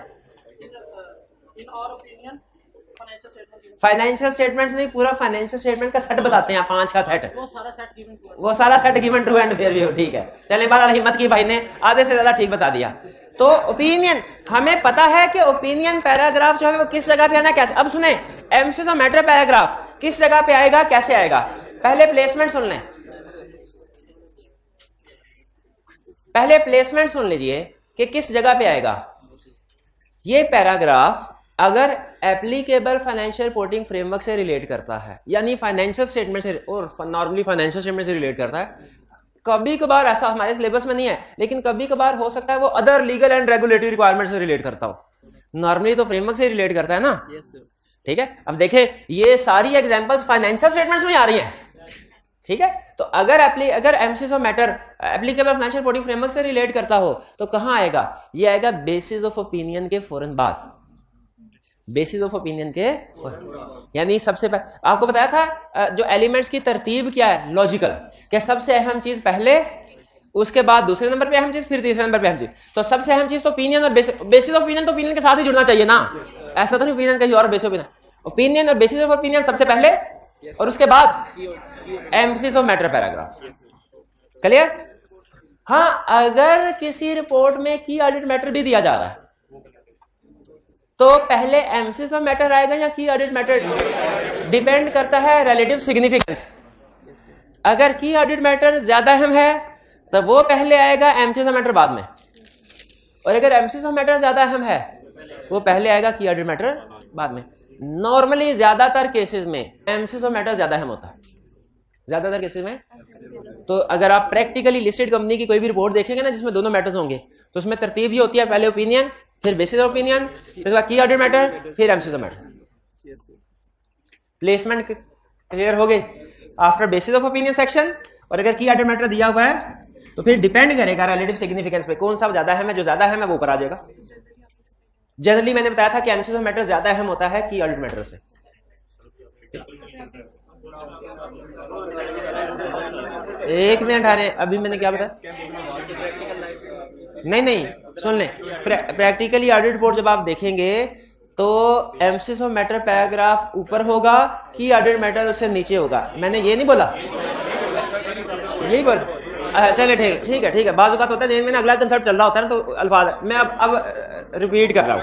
फाइनेंशियल स्टेटमेंट्स नहीं, पूरा फाइनेंशियल स्टेटमेंट का सेट बताते हैं, 5 का सेट, वो सारा set given true and fair view. ठीक है, चलिए बात हिम्मत की भाई ने आधे से ज्यादा ठीक बता दिया। तो ओपिनियन हमें पता है कि ओपिनियन पैराग्राफ जो है वो किस जगह पे आना, कैसे। अब सुने, एमसीज ऑफ मैटर पैराग्राफ किस जगह पे आएगा, कैसे आएगा। पहले प्लेसमेंट सुन लें, पहले प्लेसमेंट सुन लीजिए कि किस जगह पे आएगा। ये पैराग्राफ अगर एप्लीकेबल फाइनेंशियल रिपोर्टिंग फ्रेमवर्क से रिलेट करता है, यानी फाइनेंशियल स्टेटमेंट से, और नॉर्मली फाइनेंशियल स्टेटमेंट से रिलेट करता है, कभी कभार ऐसा हमारे सिलेबस में नहीं है, लेकिन कभी कभार हो सकता है वो other legal and regulatory requirement से रिलेट करता हो। नॉर्मली तो फ्रेमवर्क से रिलेट करता है ना। ठीक है, अब देखें ये सारी एग्जांपल्स फाइनेंशियल स्टेटमेंट्स में आ रही हैं। ठीक है, तो अगर MCs of matter applicable financial reporting framework से रिलेट करता हो तो कहां आएगा? ये आएगा बेसिस ऑफ ओपिनियन के फौरन बाद। बेसिस ऑफ ओपिनियन के, यानी सबसे पहले आपको बताया था जो एलिमेंट्स की तरतीब क्या है, लॉजिकल, क्या सबसे अहम चीज पहले, उसके बाद दूसरे नंबर पे अहम चीज, फिर तीसरे नंबर पे अहम चीज। तो सबसे अहम चीज तो ओपिनियन, और बेसिस ऑफ ओपिनियन तो ओपिनियन के साथ ही जुड़ना चाहिए ना। ऐसा तो नहीं ओपिनियन कहीं और बेसिस ओपिनियन, ओपिनियन और बेसिस ऑफ ओपिनियन सबसे पहले, और उसके बाद emphasis of matter paragraph. Clear? हाँ, अगर किसी रिपोर्ट में की ऑडिट मैटर भी दिया जा रहा है तो पहले एम्फसिस ऑफ मैटर आएगा या की ऑडिट मैटर, डिपेंड करता है रिलेटिव सिग्निफिकेंस। अगर की ऑडिट मैटर ज्यादा अहम है तो वो पहले आएगा, एम्फसिस ऑफ मैटर बाद में। और अगर एम्फसिस ऑफ मैटर ज्यादा अहम है वो पहले आएगा, की ऑडिट मैटर बाद में। नॉर्मली ज्यादातर केसेस में एम्फसिस ऑफ मैटर ज्यादा अहम होता है, ज्यादातर केसेस में। तो अगर आप प्रैक्टिकली लिस्टेड कंपनी की कोई भी रिपोर्ट देखेंगे ना जिसमें दोनों मैटर्स होंगे, तो उसमें तरतीब ही होती है, पहले ओपिनियन, फिर बेसिस ऑफ ओपिनियन, फिर की ऑडिट मैटर, फिर emphasis of matter. Placement clear हो गई after basis of opinion section. और अगर की ऑडिट मैटर दिया हुआ है तो फिर डिपेंड करेगा रिलेटिव सिग्निफिकेंस पे, कौन सा ज्यादा अहम है। जो ज्यादा अहम है वो ऊपर आ जाएगा। जनरली मैंने बताया था कि एम्फसिस ऑफ मैटर ज्यादा अहम होता है की ऑडिट मैटर से। एक मिनट आ रहे, अभी मैंने क्या बताया? नहीं, सुन लें। प्रैक्टिकली ऑडिट रिपोर्ट जब आप देखेंगे तो एम्फसिस ऑफ मैटर पैराग्राफ ऊपर होगा, की ऑडिट मैटर उससे नीचे होगा। मैंने ये नहीं बोला, यही बोल। चलिए ठीक है। बाज़ औक़ात होता है जेन में अगला कंसेप्ट चल रहा होता है ना, तो अल्फाज मैं अब रिपीट कर रहा हूँ।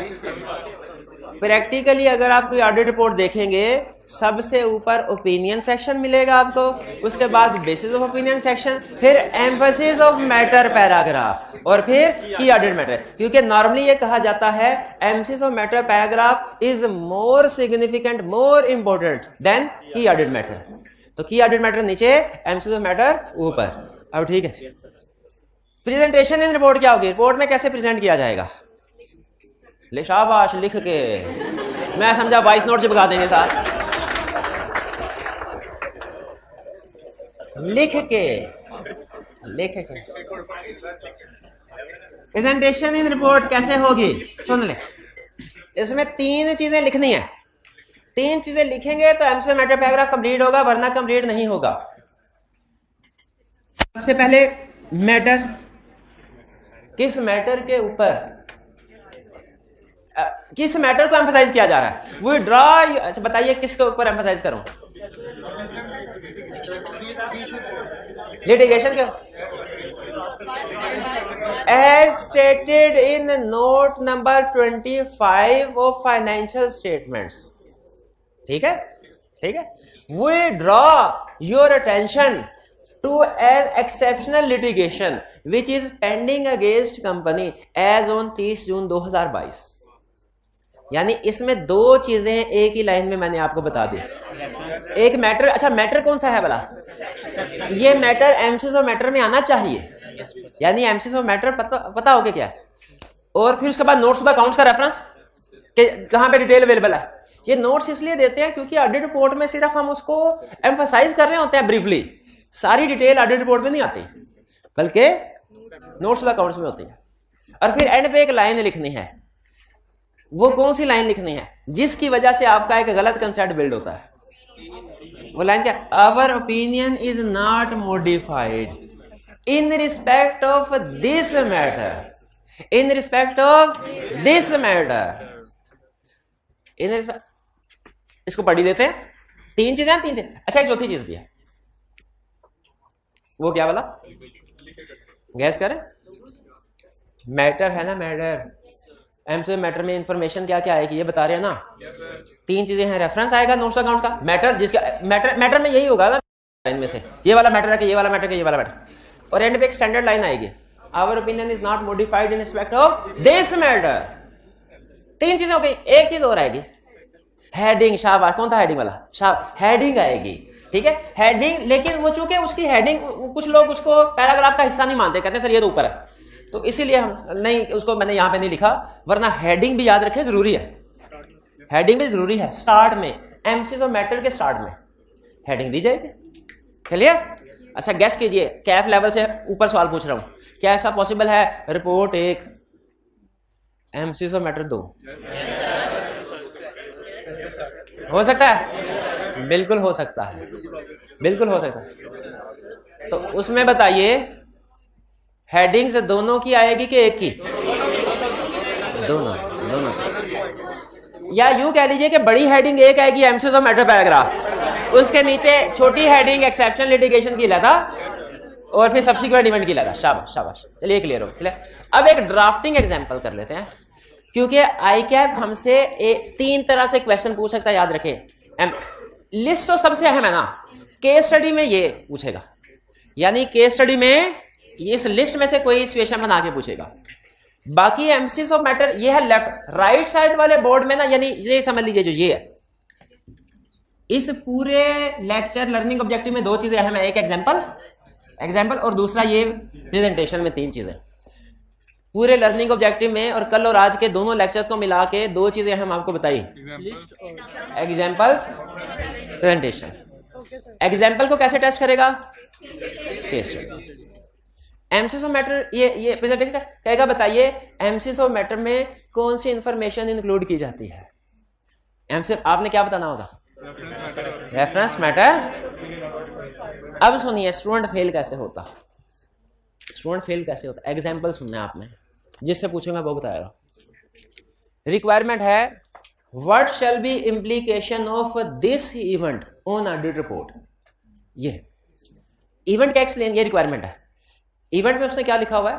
प्रैक्टिकली अगर आप कोई ऑडिट रिपोर्ट देखेंगे, सबसे ऊपर ओपिनियन सेक्शन मिलेगा आपको, उसके बाद बेसिस ऑफ ओपिनियन सेक्शन, फिर एम्फसिस ऑफ मैटर पैराग्राफ, और फिर की ऑडिट मैटर। क्योंकि नॉर्मली ये कहा जाता है emphasis of matter paragraph is more significant, more important than key audit matter. तो की ऑडिट मैटर नीचे, एम्फसिस ऑफ मैटर ऊपर। अब ठीक है, प्रेजेंटेशन इन रिपोर्ट क्या होगी, रिपोर्ट में कैसे प्रेजेंट किया जाएगा? ले शाबाश, लिख के, मैं समझा वॉइस नोट चिपका देंगे साथ। लिख के प्रेजेंटेशन इन रिपोर्ट कैसे होगी, सुन ले। इसमें 3 चीजें लिखनी है। 3 चीजें लिखेंगे तो एम्फसिस मैटर पैराग्राफ कंप्लीट होगा, वरना कंप्लीट नहीं होगा। सबसे पहले मैटर, किस मैटर के ऊपर किस मैटर को एम्फसाइज किया जा रहा है? वो ड्रॉ, अच्छा बताइए किसके ऊपर एम्फसाइज करूं? लिटिगेशन के, as stated in note number 25 of financial statements. ठीक है, ठीक है। We draw your attention to an exceptional litigation which is pending against company as on 30 जून 2022। यानी इसमें दो चीजें एक ही लाइन में मैंने आपको बता दी। एक मैटर, अच्छा मैटर कौन सा है भला? ये मैटर एमसीज ऑफ मैटर में आना चाहिए, यानी एमसीज ऑफ मैटर पता हो क्या है। और फिर उसके बाद नोट्स ऑफ अकाउंट्स का रेफरेंस कि कहां पे डिटेल अवेलेबल है। ये नोट्स इसलिए देते हैं क्योंकि ऑडिट रिपोर्ट में सिर्फ हम उसको एम्फसाइज कर रहे होते हैं ब्रीफली, सारी डिटेल ऑडिट रिपोर्ट में नहीं आती, बल्कि नोट्स ऑफ अकाउंट्स में होती है। और फिर एंड पे एक लाइन लिखनी है। वो कौन सी लाइन लिखनी है जिसकी वजह से आपका एक गलत कंसेप्ट बिल्ड होता है? वो लाइन क्या? Our opinion is not modified in respect of this matter, in respect of this matter, in respect. इसको पढ़ी देते हैं। तीन चीजें, तीन चीजें। अच्छा एक चौथी चीज भी है, वो क्या वाला? गैस करें। मैटर है ना, मैटर। एमसीक्यू मैटर में इंफॉर्मेशन क्या क्या आएगी ये बता रहे हैं ना। तीन चीजें हैं, रेफरेंस आएगा नोट्स अकाउंट का, मैटर जिसका मैटर में यही होगा ना लाइन में से, ये वाला मैटर है कि ये वाला मैटर, ये वाला मैटर, और एंड पे एक स्टैंडर्ड लाइन आएगी, our opinion is not modified in respect of this matter. तीन चीजें हो गई। एक चीज और आएगी, हेडिंग। शाबाश, कौन था हेडिंग वाला? हेडिंग आएगी, ठीक है, हेडिंग। लेकिन वो चूंकि उसकी हेडिंग, कुछ लोग उसको पैराग्राफ का हिस्सा नहीं मानते, कहते हैं सर ये तो ऊपर है, तो इसीलिए हम नहीं, उसको मैंने यहां पे नहीं लिखा, वरना हेडिंग भी याद रखें, जरूरी है। हेडिंग भी जरूरी है। स्टार्ट में, एमसीक्यू ऑफ मैटर के स्टार्ट में हेडिंग दी जाएगी। क्लियर? अच्छा गैस कीजिए, कैफ लेवल से ऊपर सवाल पूछ रहा हूं, क्या ऐसा पॉसिबल है रिपोर्ट 1 एमसीक्यू ऑफ मैटर 2? हो सकता है? बिल्कुल हो सकता है, बिल्कुल हो सकता है। तो उसमें बताइए हेडिंग्स दोनों की आएगी कि एक की? दोनों, दोनों। या यूं कह लीजिए कि बड़ी हेडिंग एक आएगी एमसीक्यू ऑफ मैटर पैराग्राफ, उसके नीचे छोटी हेडिंग एक्सेप्शन लिटिगेशन की लगा और फिर सब्सिक्वेंट इवेंट की लगा। शाबाश शाबाश, चलिए क्लियर हो। क्लियर? अब एक ड्राफ्टिंग एग्जांपल कर लेते हैं, क्योंकि आई कैप हमसे तीन तरह से क्वेश्चन पूछ सकता है, याद रखें। लिस्ट तो सबसे अहम है ना, केस स्टडी में ये पूछेगा, यानी केस स्टडी में इस लिस्ट में से कोई सिचुएशन बना के पूछेगा। बाकी एमसीक्यू ऑफ मैटर ये है लेफ्ट राइट साइड वाले बोर्ड में ना, यानी ये समझ लीजिए जो ये है, इस पूरे लेक्चर लर्निंग ऑब्जेक्टिव में दो चीजें अहम है, एक एग्जाम्पल और दूसरा ये प्रेजेंटेशन में तीन चीजें। पूरे लर्निंग ऑब्जेक्टिव में और कल और आज के दोनों लेक्चर्स को मिला के दो चीजें हम आपको बताई, एग्जाम्पल्स, प्रेजेंटेशन। एग्जाम्पल को कैसे टेस्ट करेगा? Case study. MCQ of matter ये प्रेजेंटेशन कहेगा बताइए एमसीक्यू ऑफ मैटर में कौन सी इंफॉर्मेशन इंक्लूड की जाती है। एमसीक्यू आपने क्या बताना होगा? Reference matter. अब सुनिए स्टूडेंट फेल कैसे होता, स्टूडेंट फेल कैसे होता, एग्जाम्पल सुनना है आपने, जिससे पूछूंगा वो बताएगा। रिक्वायरमेंट है what shall be implication of this event on audit report. ये इवेंट का एक्सप्लेन, ये रिक्वायरमेंट है। इवेंट में उसने क्या लिखा हुआ है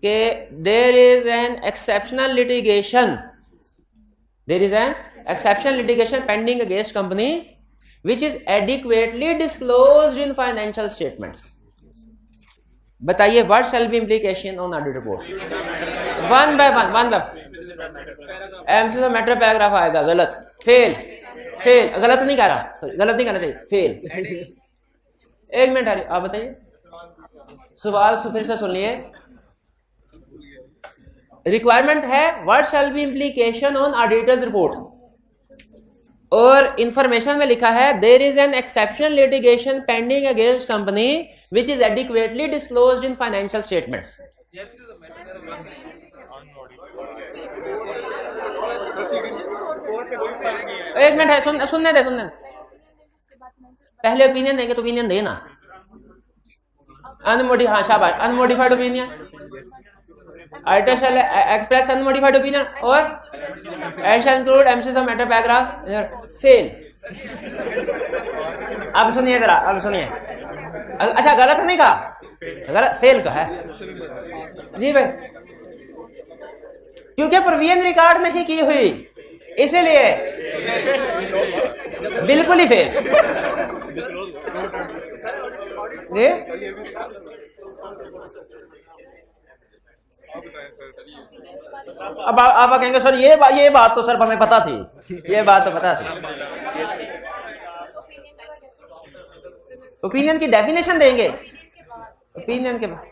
कि there is an exceptional litigation, there is an exceptional litigation pending against company which is adequately disclosed in financial statements. बताइए what shall be implication on audit report. One by one MCQ matter paragraph आएगा, गलत, fail, गलत नहीं कह रहा, sorry गलत नहीं कहना चाहिए, फेल। एक मिनट आप बताइए, सवाल फिर से सुन लिए। रिक्वायरमेंट है what shall be implication on auditor's report, और इंफॉर्मेशन में लिखा है there is an exceptional litigation pending against company which is adequately disclosed in financial statements. एक मिनट है, सुनने दे। पहले ओपिनियन देंगे तो ओपिनियन देना। हाँ शाबाश, unmodified opinion auditor shall express unmodified opinion और and shall include emphasis of matter paragraph fail. अब सुनिए जरा, अब सुनिए। अच्छा गलत नहीं कहा, गलत फेल का है जी भाई, क्योंकि प्रोविजन रिकॉर्ड नहीं की हुई इसीलिए बिल्कुल ही फेल जी। अब आप कहेंगे सर ये बात तो सर हमें पता थी, ये बात तो पता थी। ओपिनियन की डेफिनेशन देंगे, ओपिनियन के बाद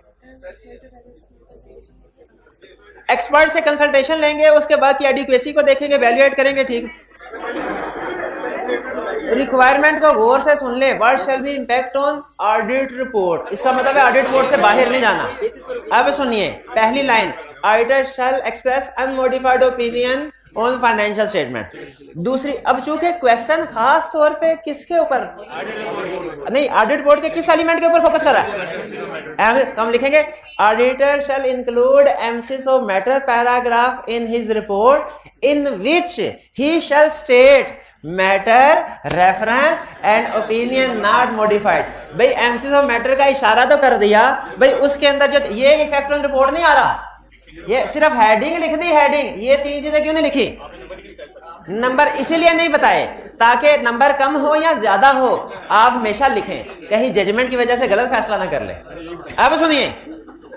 एक्सपर्ट से कंसल्टेशन लेंगे, उसके बाद की एडिक्वेसी को देखेंगे, वैल्यूएट करेंगे। ठीक, रिक्वायरमेंट को गौर से सुन ले। What shall B impact on audit report, इसका मतलब है ऑडिट रिपोर्ट से बाहर नहीं जाना। अब सुनिए पहली line, auditor shall express unmodified opinion on financial statement. दूसरी, अब चूंकि क्वेश्चन खास तौर पे किसके ऊपर नहीं, ऑडिट रिपोर्ट के किस एलिमेंट के ऊपर फोकस कर रहा है, तो हम लिखेंगे auditor shall include emphasis of matter paragraph in his report in which he shall state matter reference and opinion not modified. भाई एमसीएस ऑफ मैटर का इशारा तो कर दिया, भाई उसके अंदर जो ये इफेक्ट ऑन रिपोर्ट नहीं आ रहा, ये सिर्फ हेडिंग लिख दी, हेडिंग। ये तीन चीजें क्यों नहीं लिखी? नंबर इसीलिए नहीं बताए ताकि नंबर कम हो या ज्यादा हो आप हमेशा लिखें, कहीं जजमेंट की वजह से गलत फैसला ना कर ले। अब सुनिए,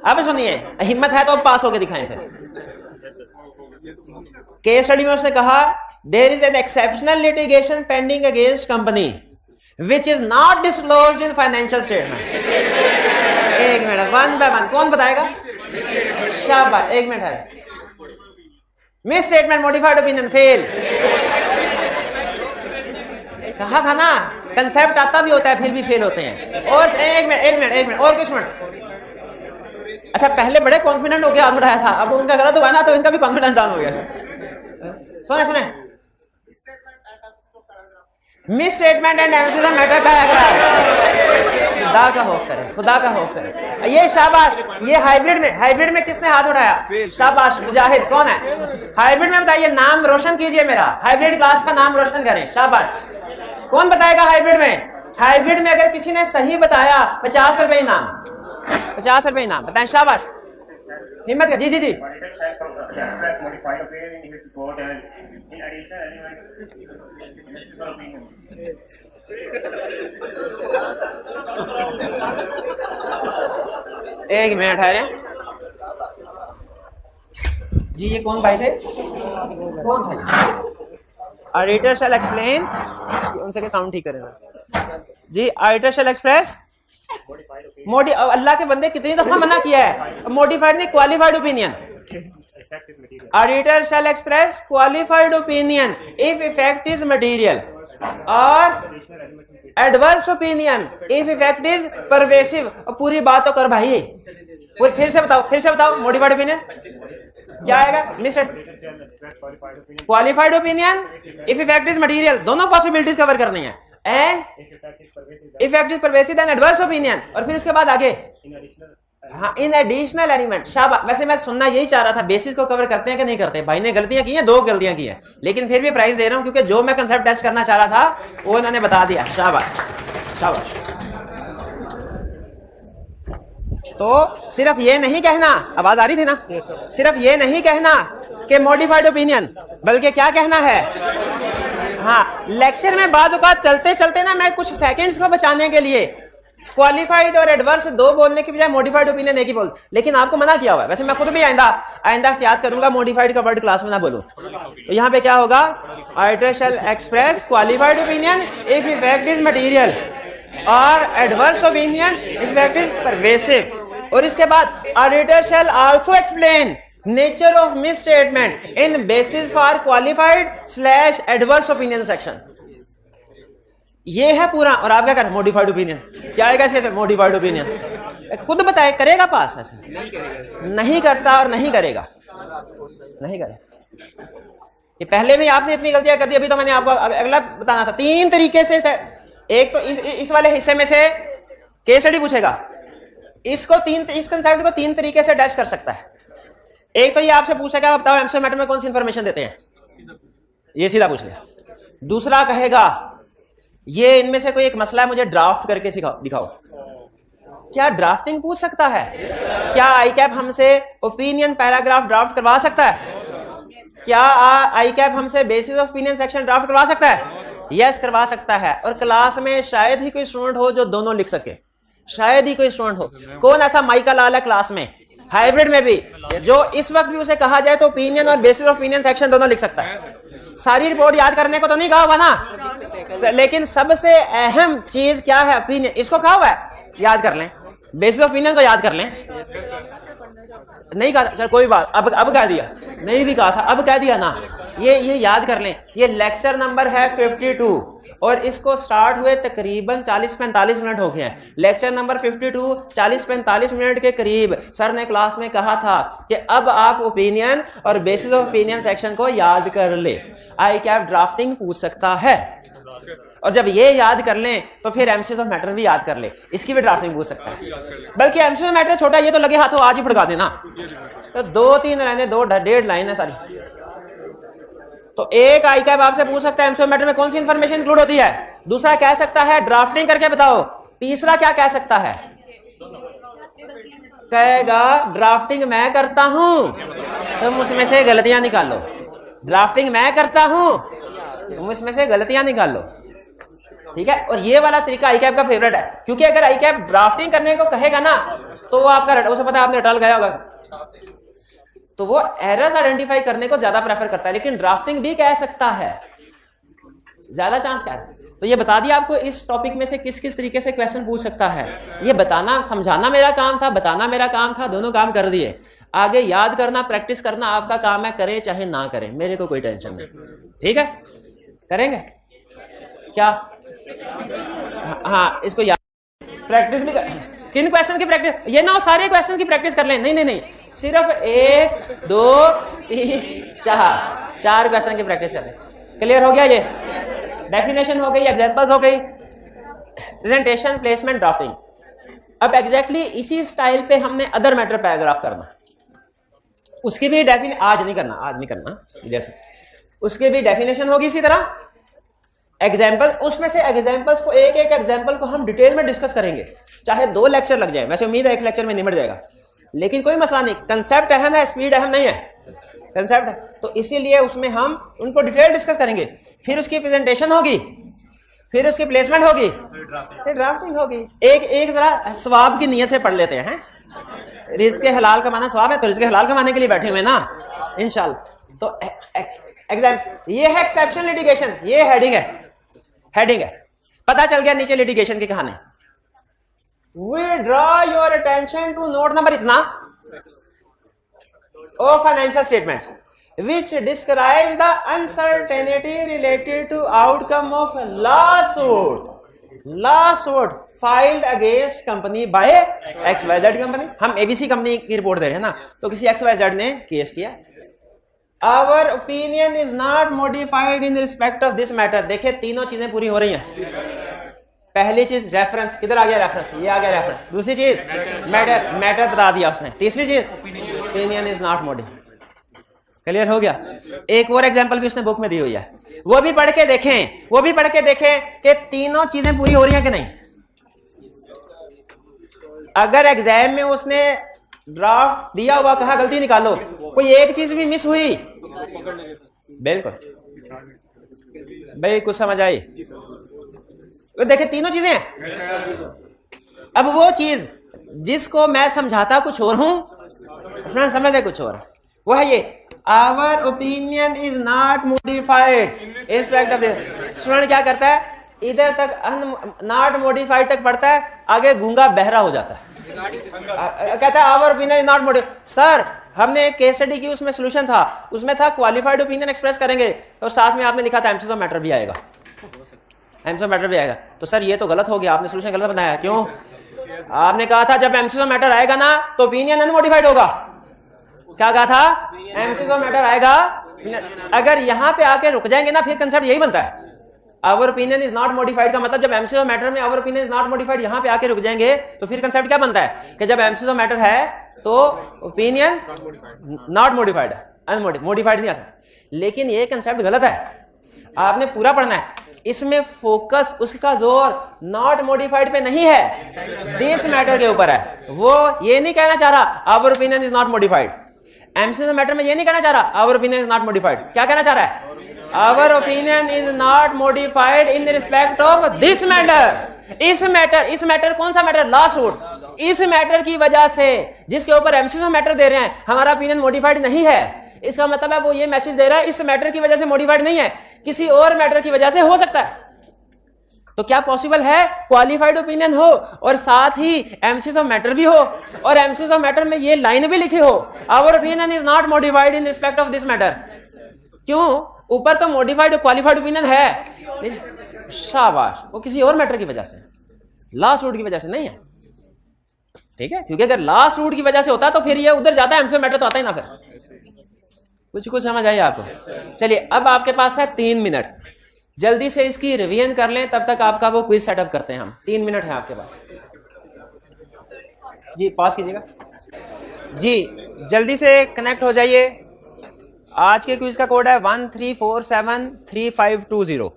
अब सुनिए, हिम्मत है तो अब पास होके दिखाएं। फिर केस स्टडी में उसने कहा there is an exceptional litigation pending against company which is not disclosed in financial statement. एक मिनट, वन बाय वन कौन बताएगा? शाबाश, एक मिनट है। Misstatement modified opinion fail. कहा था ना कंसेप्ट आता भी होता है फिर भी फेल होते हैं। और एक मिनट और कुछ मिनट। अच्छा पहले बड़े कॉन्फिडेंट होकर हाथ उठाया था, अब उनका गलत हुआ ना तो इनका भी कॉन्फिडेंस डाउन हो गया। सुने miss statement and MCS of matter paragraph. खुदा का खौफ करें, खुदा का खौफ करें। ये शाबाश, ये हाइब्रिड में किसने हाथ उठाया? शाबाश मुजाहिद। कौन है हाइब्रिड में? बताइए, नाम रोशन कीजिए मेरा, हाइब्रिड क्लास का नाम रोशन करें। शाबाश। कौन बताएगा हाइब्रिड में? हाइब्रिड में अगर किसी ने सही बताया 50 रुपए इनाम, 50 रुपए इनाम। बताएं, शाबाश, हिम्मत कर। जी जी जी। एक मिनट है रे जी, ये कौन भाई थे? कौन थे? ऑडिटर शैल एक्सप्लेन, उनसे के साउंड ठीक करें जी। ऑडिटर शैल एक्सप्रेस अल्लाह के बंदे कितनी दफा मना किया है, मॉडिफाइड नहीं qualified opinion. Auditor shall express qualified opinion if effect is material और adverse opinion if effect is pervasive. पूरी बात तो कर भाई, फिर से बताओ मॉडिफाइड ओपिनियन क्या आएगा? Mister qualified opinion if effect is material, दोनों पॉसिबिलिटीज कवर करनी है। And effect is pervasive then adverse opinion, और फिर उसके बाद आगे हाँ इन एडिशनल एलिमेंट। शाबाश। वैसे मैं सुनना यही चाह रहा था, बेसिस को कवर करते हैं कि नहीं करते। भाई ने गलतियां की हैं, 2 गलतियां की हैं, लेकिन फिर भी प्राइस दे रहा हूं क्योंकि जो मैं कंसेप्ट टेस्ट करना चाह रहा था वो इन्होंने बता दिया। शाबाश शाबाश। तो सिर्फ ये नहीं कहना, आवाज आ रही थी ना? सिर्फ ये नहीं कहना कि मॉडिफाइड ओपिनियन, बल्कि क्या कहना है? हाँ, लेक्चर में बाद औक़ात चलते चलते ना मैं कुछ सेकंड्स को बचाने के लिए क्वालिफाइड और एडवर्स 2 बोलने की बजाय मॉडिफाइड ओपिनियन 1 ही बोल, लेकिन आपको मना किया हुआ है। वैसे मैं खुद भी आइंदा याद करूंगा मॉडिफाइड का वर्ड क्लास में ना बोलूं। तो यहाँ पे क्या होगा? Auditor shall express qualified opinion if effect is material और adverse opinion if effect is pervasive. और इसके बाद auditor shall also explain nature of misstatement in basis for qualified / adverse opinion section. ये है पूरा। और आप क्या करें? Modified opinion. क्या आएगा इसके? Modified opinion. खुद बताए, करेगा पास? ऐसे नहीं करता और नहीं करेगा, नहीं करेगा। ये पहले भी आपने इतनी गलतियां कर दी, अभी तो मैंने आपको अगला बताना था। 3 तरीके से, एक तो इस वाले हिस्से में से केस स्टडी पूछेगा, इस कंसेप्ट को 3 तरीके से डैश कर सकता है। एक तो ये आपसे पूछेगा बताओ एमसीक्यू मैटर में कौन सी इंफॉर्मेशन देते हैं, ये सीधा पूछ लिया। दूसरा कहेगा ये इनमें से कोई एक मसला है मुझे ड्राफ्ट करके दिखाओ। क्या ड्राफ्टिंग पूछ सकता है? क्या आईकैप हमसे ओपिनियन पैराग्राफ ड्राफ्ट करवा सकता है? क्या आईकैप हमसे basis of opinion section draft करवा सकता है? यस करवा सकता है। और क्लास में शायद ही कोई स्टूडेंट हो जो दोनों लिख सके, शायद ही कोई स्टूडेंट हो। कौन ऐसा माइका लाल है क्लास में हाइब्रिड में भी जो इस वक्त भी उसे कहा जाए तो ओपिनियन और बेसिस ऑफ ओपिनियन सेक्शन दोनों लिख सकता है? सारी रिपोर्ट याद करने को तो नहीं कहा हुआ ना, लेकिन सबसे अहम चीज क्या है? ओपिनियन। इसको कहा हुआ है याद कर लें, बेसिस ऑफ ओपिनियन को याद कर लें। नहीं कहा, चल कोई बात, अब कह दिया, नहीं भी कहा था अब कह दिया ना। ये याद कर लें, ये लेक्चर नंबर है 52 और इसको स्टार्ट हुए तकरीबन 40-45 मिनट हो गए हैं। लेक्चर नंबर 52 40-45 मिनट के करीब सर ने क्लास में कहा था कि अब आप ओपिनियन और बेसिस ऑफ ओपिनियन सेक्शन को याद कर ले, आईकैप ड्राफ्टिंग पूछ सकता है। और जब ये याद कर लें तो फिर एमसीक्यू ऑफ मैटर भी याद कर ले, इसकी भी ड्राफ्टिंग पूछ सकता है। बल्कि एमसीक्यू ऑफ मैटर छोटा, ये तो लगे हाथों आज ही पढ़ा देना, तो 2-3 लाइनें 2-1.5 लाइन है सारी। तो एक आईकैप आपसे पूछ सकता है एमसीक्यू ऑफ मैटर में कौन सी इंफॉर्मेशन इंक्लूड होती है। दूसरा कह सकता है ड्राफ्टिंग करके बताओ। तीसरा क्या कह सकता है? कहेगा ड्राफ्टिंग मैं करता हूं, तुम उसमें से गलतियां निकालो। ड्राफ्टिंग मैं करता हूं, तुम उसमें से गलतियां निकालो। ठीक है, और ये वाला तरीका आईकैप का फेवरेट है, क्योंकि अगर आईकैप ड्राफ्टिंग करने को कहेगा ना तो वो आपका उसे पता है आपने रटल गया होगा, तो वो एरर्स आइडेंटिफाई करने को ज्यादा प्रेफर करता है। लेकिन ड्राफ्टिंग भी कह सकता है, ज्यादा चांस क्या है। तो ये बता दिया आपको इस टॉपिक में से किस किस तरीके से क्वेश्चन पूछ सकता है। ये बताना समझाना मेरा काम था, बताना मेरा काम था, दोनों काम कर दिए। आगे याद करना प्रैक्टिस करना आपका काम है, करें चाहे ना करें, मेरे को कोई टेंशन नहीं। ठीक है, करेंगे क्या? हाँ, इसको याद प्रैक्टिस भी कर। किन क्वेश्चन की प्रैक्टिस? ये ना सारे क्वेश्चन की प्रैक्टिस कर लें। नहीं, सिर्फ 1 2 3 4 क्वेश्चन की प्रैक्टिस कर लें। क्लियर हो गया? ये डेफिनेशन हो गई, एग्जांपल्स हो गई, प्रेजेंटेशन, प्लेसमेंट, ड्राफ्टिंग। अब एग्जैक्टली इसी स्टाइल पे हमने अदर मैटर पैराग्राफ करना। उसकी भी आज नहीं करना जैसे उसके भी डेफिनेशन होगी इसी तरह, एग्जाम्पल, उसमें से एग्जाम्पल्स को एक एग्जाम्पल को हम डिटेल में डिस्कस करेंगे, चाहे 2 लेक्चर लग जाए। वैसे उम्मीद है 1 लेक्चर में निमट जाएगा, लेकिन कोई मसला नहीं। कंसेप्ट अहम है, स्पीड अहम नहीं है, कंसेप्ट है। तो इसीलिए उसमें हम उनको डिटेल डिस्कस करेंगे, फिर उसकी प्रेजेंटेशन होगी, फिर उसकी प्लेसमेंट होगी, फिर ड्राफ्टिंग होगी। एक जरा सवाब की नियत से पढ़ लेते हैं। रिज़्क़ हलाल कमाना सवाब है, तो रिज़्क़ हलाल कमाने के लिए बैठे हुए ना इंशाल्लाह। तो एग्जाम ये है एक्सेप्शन लिटिगेशन, ये हेडिंग है। पता चल गया नीचे लिटिगेशन की कहानी। We draw your attention to note number इतना of financial statement which describes the uncertainty related to outcome of lawsuit filed against company by XYZ company। हम ABC कंपनी की रिपोर्ट दे रहे हैं ना, तो किसी XYZ ने केस किया। Our opinion is not modified in respect of this matter। देखिए तीनों चीजें पूरी हो रही हैं। पहली चीज रेफरेंस, किधर आ गया रेफरेंस? ये आ गया रेफरेंस। दूसरी चीज मैटर बता दिया उसने। तीसरी चीज opinion is not modified. Clear हो गया? एक और एग्जांपल भी उसने बुक में दी हुई है, वो भी पढ़ के देखें कि तीनों चीजें पूरी हो रही हैं कि नहीं। अगर एग्जाम में उसने ड्राफ्ट दिया हुआ कहा गलती निकालो, कोई एक चीज भी मिस हुई, बिल्कुल भाई कुछ समझ आई? देखे तीनों चीजें हैं। अब वो चीज जिसको मैं समझाता कुछ और हूं, समझते कुछ और, वो है ये our opinion is not modified in respect of this. Student क्या करता है, इधर तक नॉट मॉडिफाइड तक पढ़ता है, आगे गूंगा बहरा हो जाता है, कहता है our opinion is not modified. Sir हमने एक केस स्टडी की, उसमें सोल्यूशन था, उसमें था क्वालिफाइड ओपिनियन एक्सप्रेस करेंगे, और साथ में आपने लिखा था एमसीक्यू ऑफ मैटर भी आएगा, एमसीक्यू ऑफ मैटर भी आएगा। तो सर ये तो गलत हो गया, आपने सोल्यूशन गलत बनाया। क्यों? आपने कहा था जब एमसीक्यू ऑफ मैटर आएगा ना तो ओपिनियन अनमॉडिफाइड होगा। क्या कहा था? एमसीक्यू ऑफ मैटर आएगा। अगर यहां पे आके रुक जाएंगे ना, फिर कंसेप्ट यही बनता है, our opinion is not modified का मतलब जब एमसीएस ऑफ मैटर में our opinion is not modified यहां पे आके रुक जाएंगे तो फिर कंसेप्ट क्या बनता है कि जब एमसीएस ऑफ मैटर है तो ओपिनियन नॉट मॉडिफाइड है, मॉडिफाइड नहीं आता। लेकिन ये कंसेप्ट गलत है, आपने पूरा पढ़ना है। इसमें फोकस उसका जोर नॉट मॉडिफाइड पे नहीं है, दिस मैटर के ऊपर है। वो ये नहीं कहना चाह रहा our opinion is not modified. Emphasis of matter में ये नहीं कहना चाह रहा our opinion is not modified. क्या कहना चाह रहा है? Our opinion is not modified in respect of this matter. इस मैटर कौन सा मैटर? Lawsuit. इस मैटर की वजह से जिसके ऊपर एमसीएस ऑफ मैटर दे रहे हैं हमारा ओपिनियन मॉडिफाइड नहीं है। इसका मतलब है वो ये मैसेज दे रहा है इस मैटर की वजह से मॉडिफाइड नहीं है, किसी और मैटर की वजह से हो सकता है। तो क्या पॉसिबल है क्वालिफाइड ओपिनियन हो और साथ ही एमसीएस ऑफ मैटर भी हो और एमसीएस ऑफ मैटर में ये लाइन भी लिखी हो our opinion is not modified in respect of this matter. क्यों? ऊपर तो मॉडिफाइड क्वालिफाइड ओपिनियन है, शाबाश, वो किसी और मैटर की वजह से, लास्ट रूट की वजह से नहीं है। ठीक है, क्योंकि अगर लास्ट रूट की वजह से होता तो फिर ये उधर जाता है, एमसीएस मैटर तो आता ही ना। फिर कुछ समझ आई आपको? चलिए अब आपके पास है 3 मिनट, जल्दी से इसकी रिवीजन कर लें, तब तक आपका वो क्विज सेटअप करते हैं हम। 3 मिनट है आपके पास। जी पॉज कीजिएगा जी, जल्दी से कनेक्ट हो जाइए। आज के क्विज का कोड है 13473520।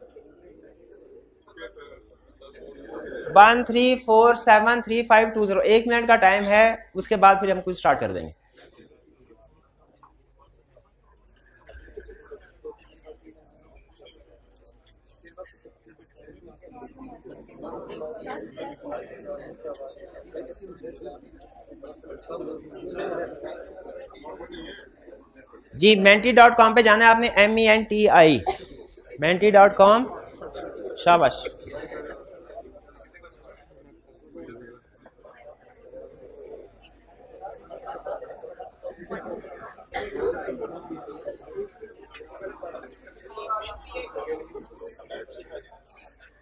13473520। 1 मिनट का टाइम है, उसके बाद फिर हम क्विज स्टार्ट कर देंगे। जी menti.com पे जाना है आपने, MENTI, menti.com। शाबाश।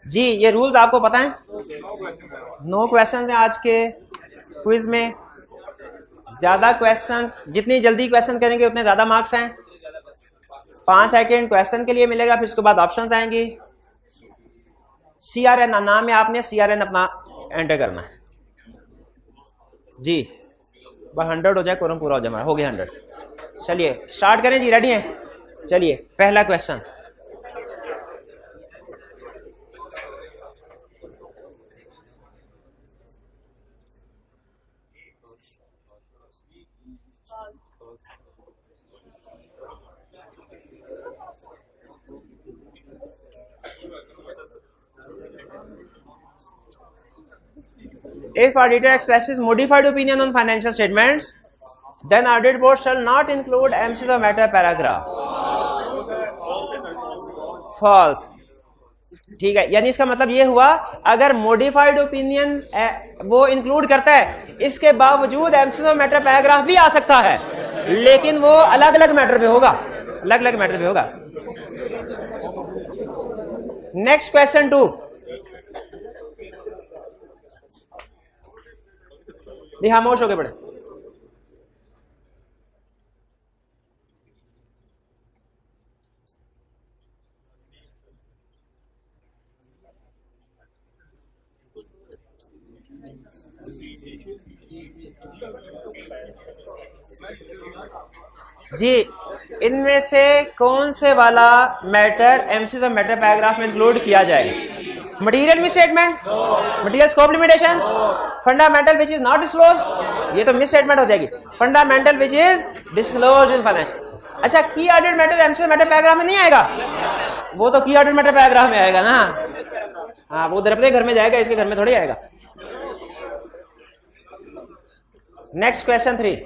जी ये रूल्स आपको पता है, 9 क्वेश्चन हैं आज के क्विज में। ज्यादा क्वेश्चन, जितनी जल्दी क्वेश्चन करेंगे उतने ज्यादा मार्क्स हैं। 5 सेकेंड क्वेश्चन के लिए मिलेगा, फिर उसके बाद ऑप्शंस आएंगी। CRN नाम में आपने CRN अपना एंटर करना है जी। बस 100 हो जाए, कोरम पूरा हो जाए हमारा, हो गया 100। चलिए स्टार्ट करें जी, रेडी हैं? चलिए पहला question. If auditor expresses modified opinion on financial statements, then audit report shall not include MCs of matter paragraph. False. ठीक है, यानी इसका मतलब ये हुआ अगर modified opinion वो इंक्लूड करता है, इसके बावजूद MCs of matter पैराग्राफ भी आ सकता है, लेकिन वो अलग अलग मैटर पे होगा, अलग अलग मैटर पे होगा। Next question 2। खामोश हो गए बड़े। जी इनमें से कौन से वाला matter MCS of matter paragraph में इंक्लूड किया जाए? Material misstatement, material scope limitation, fundamental which is not disclose, ये तो मिसस्टेटमेंट हो जाएगी। Fundamental which is disclose in financial. अच्छा, की audit matter MCS matter paragraph में नहीं आएगा? वो तो की ऑडिट मैटर पैराग्राफ में आएगा ना। हाँ, वो उधर अपने घर में जाएगा, इसके घर में थोड़ी आएगा। Next question 3।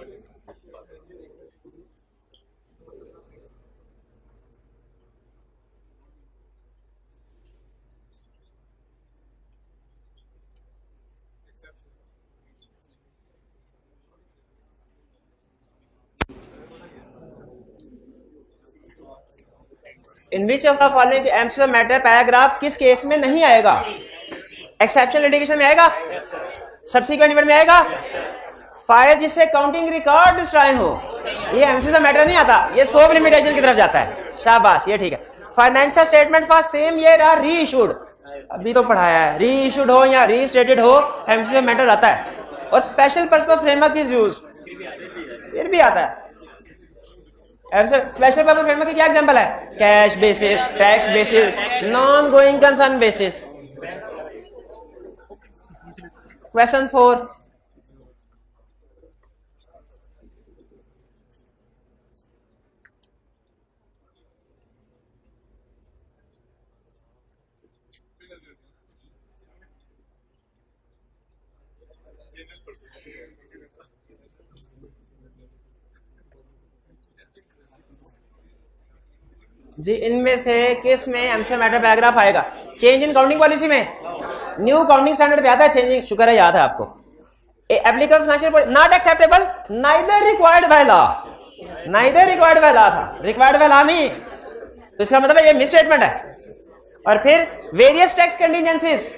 In which of the following MCS matter paragraph किस केस में नहीं आएगा? एक्सेप्शनल लिटिगेशन में आएगा, सब्सिक्वेंट इवेंट में आएगा, फायर जिससे काउंटिंग रिकॉर्ड डिस्ट्रॉय हो, ये एमसीएस मैटर नहीं आता, ये स्कोप लिमिटेशन की तरफ जाता है। शाबाश, ये ठीक है। Financial statement for same year are reissued, अभी तो पढ़ाया है, री इशूड हो या रीस्टेटेड हो एमसीक्यू मैटर आता है। और special purpose framework is used, फिर भी आता है। स्पेशल पर्पस फ्रेमवर्क की क्या एग्जांपल है? Cash basis, tax basis, non going concern basis. Question 4, जी इनमें से किस में एमसीक्यू मैटर पैराग्राफ आएगा? चेंज इन काउंटिंग पॉलिसी में, न्यू काउंटिंग स्टैंडर्ड पे आता है चेंजिंग, शुक्र है याद है आपको। Applicable financial not acceptable, neither required by law, neither required by law था, रिक्वायर्ड बाय लॉ नहीं, तो इसका मतलब है ये मिसस्टेटमेंट है। और फिर वेरियस टैक्स कंटीजेंसीज,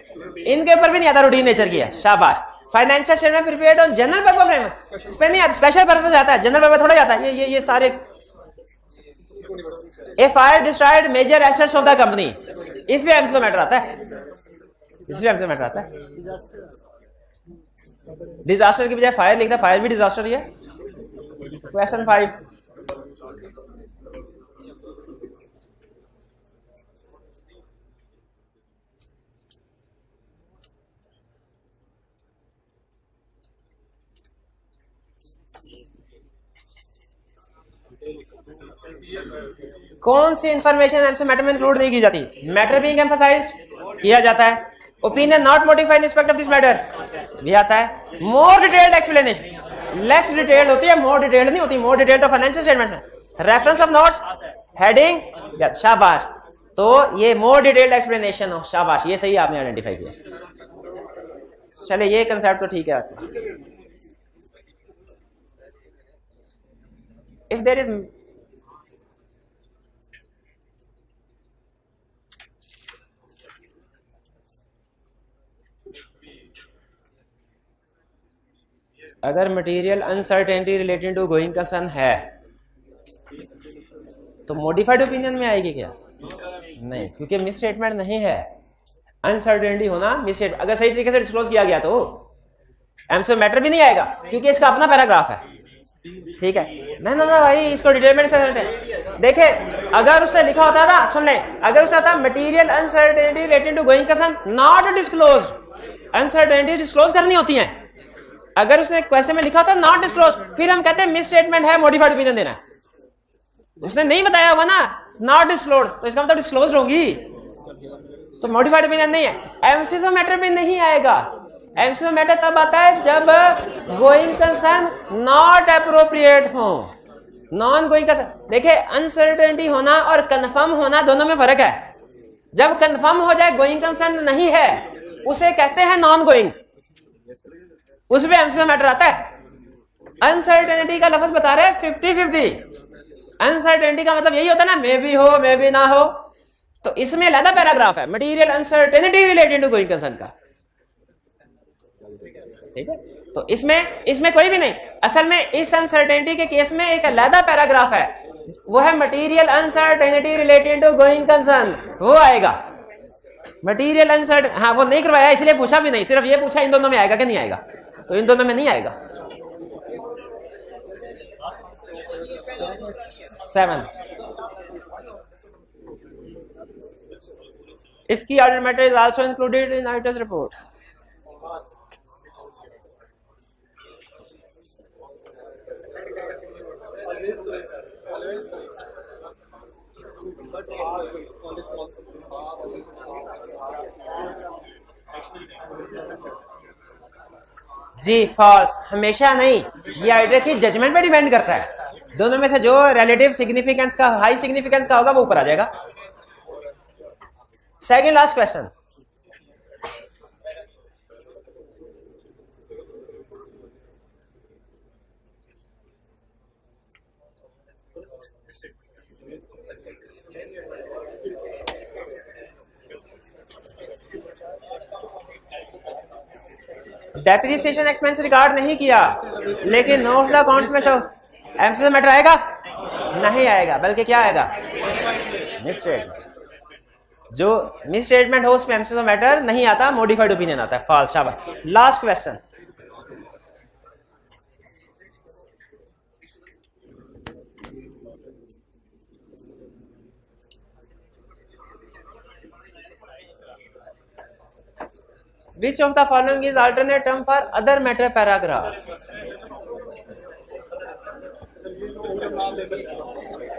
इनके ऊपर भी नहीं आता, रूटीन नेचर की है, शाबाश। Financial statement prepared on general purpose framework, इस पे नहीं आता, स्पेशल पर्पस आता है, जनरल पर्पस थोड़ा जाता है। ये सारे a fire destroyed major assets of the company, इसमें एमसीक्यू मैटर आता है, इसमें एमसीक्यू मैटर आता है। डिजास्टर की बजाय फायर लिखता है, फायर भी डिजास्टर ही है। क्वेश्चन 5, कौन सी इंफॉर्मेशन एमसीक्यू मैटर में इंक्लूड नहीं की जाती? मैटर बीइंग एम्फसाइज्ड किया जाता है, opinion not modified in respect of this matter भी आता है, मोर डिटेल्ड एक्सप्लेनेशन, लेस डिटेल्ड होती है, मोर डिटेल्ड नहीं होती, मोर डिटेल्ड तो फाइनेंशियल स्टेटमेंट में, रेफरेंस ऑफ नोट्स, हेडिंग, शाबाश, तो ये मोर डिटेल्ड एक्सप्लेनेशन हो, शाबाश, ये सही आपने आइडेंटिफाई किया। चले ये कंसेप्ट तो ठीक है आपका। इफ देयर इज अगर material uncertainty related to going concern है तो मॉडिफाइड ओपिनियन में आएगी क्या? नहीं, क्योंकि मिस स्टेटमेंट नहीं है। अनसर्टेनिटी होना मिस स्टेटमेंट, अगर सही तरीके से डिस्क्लोज किया गया तो एमसीक्यू मैटर भी नहीं आएगा, क्योंकि इसका अपना पैराग्राफ है। ठीक है, नहीं ना भाई, इसको डिटेलमेंट से करते हैं। देखे, अगर उसने लिखा होता था, सुन ले, अगर उसने था material uncertainty related to going concern not disclose, uncertainty disclose करनी होती है। अगर उसने क्वेश्चन में लिखा था नॉट डिस्क्लोज, फिर हम कहते हैं मिस स्टेटमेंट है, मॉडिफाइड ओपिनियन देना है। उसने नहीं बताया हुआ ना नॉट डिस्क्लोज, तो इसका मतलब डिस्क्लोज होगी, तो मॉडिफाइड ओपिनियन नहीं है। एमसीक्यू मैटर में नहीं आएगा। एमसीक्यू मैटर तब आता है जब गोइंग कंसर्न नॉट एप्रोप्रिएट हो, नॉन गोइंग कंसर्न। देखिए, अनसर्टेनिटी होना और कंफर्म होना दोनों में फर्क है। जब कंफर्म हो जाए गोइंग कंसर्न नहीं है, उसे कहते हैं नॉन गोइंग, उसमें एमसीक्यू मैटर आता है। अनसर्टेनिटी का लफ्ज बता रहे हैं 50-50, अनसर्टेनिटी का मतलब यही होता है ना, मे भी हो मे भी ना हो, तो इसमें अलग पैराग्राफ है material uncertainty related to going concern का। ठीक है, तो इसमें कोई भी नहीं। असल में इस अनसर्टेनिटी के केस में एक अलग पैराग्राफ है, वो है material uncertainty related to going concern, वो आएगा। मटेरियल अनसर्टेन, हाँ वो नहीं करवाया इसलिए पूछा भी नहीं, सिर्फ ये पूछा इन दोनों में आएगा कि नहीं आएगा, तो इन दोनों में नहीं आएगा। 7, if key audit matter is also included in auditor's report. जी फॉल्स, हमेशा नहीं, ये ऑडिटर की जजमेंट पे डिपेंड करता है। दोनों में से जो रिलेटिव सिग्निफिकेंस का, हाई सिग्निफिकेंस का होगा वो ऊपर आ जाएगा। Second last question, depreciation expense record नहीं किया, लेकिन नोट्स द अकाउंट्स में शो, एमसीक्यू मैटर आएगा? नहीं आएगा, बल्कि क्या आएगा? मिस स्टेटमेंट जो मिस स्टेटमेंट हो उसमें एम्फेसिस ऑफ मैटर नहीं आता, मॉडिफाइड ओपिनियन आता है। फॉल्स। शाबाश। Last question. Which of the following is alternate term for other matter paragraph?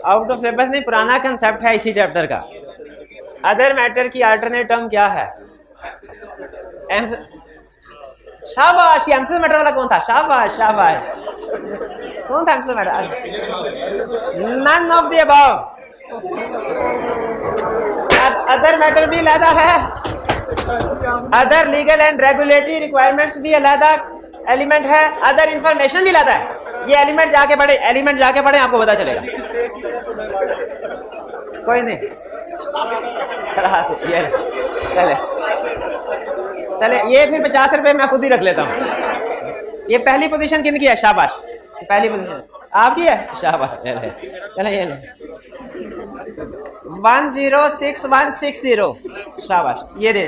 Out of syllabus नहीं, पुराना कंसेप्ट है इसी चैप्टर का। अदर मैटर की अल्टरनेट टर्म क्या है? शाबाश। ये एमसीक्यू मैटर वाला कौन था? शाबाश शाबाश। कौन था MCQ matter? None of the above. Other matter भी अलग है, other legal and regulatory requirements भी अलग एलिमेंट है, अदर इंफॉर्मेशन भी अलग है। ये एलिमेंट जाके पढ़े, एलिमेंट जाके पढ़े, आपको पता चलेगा। कोई नहीं, ये चले चले, ये फिर 50 रुपए मैं खुद ही रख लेता हूँ। ये पहली पोजीशन किन की है? शाबाश। पहली पोजीशन आपकी है। शाबाश। चले चले, ये ले 106160। शाबाश। ये दे।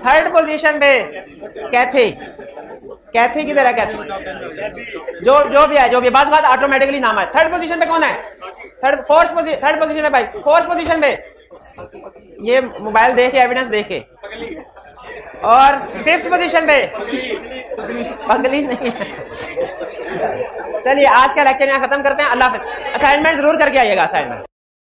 थर्ड पोजीशन पे कैथी। कैथी किधर है? कैथी जो भी है, जो भी बात ऑटोमेटिकली नाम है। थर्ड पोजीशन पे कौन है? थर्ड पोजीशन पे भाई, फोर्थ पोजीशन पे ये मोबाइल देख के, एविडेंस देख के। और फिफ्थ पोजीशन पे पगली नहीं है। चलिए आज का लेक्चर यहाँ खत्म करते हैं। अल्लाह हाफिज। असाइनमेंट जरूर करके आइएगा। असाइनमेंट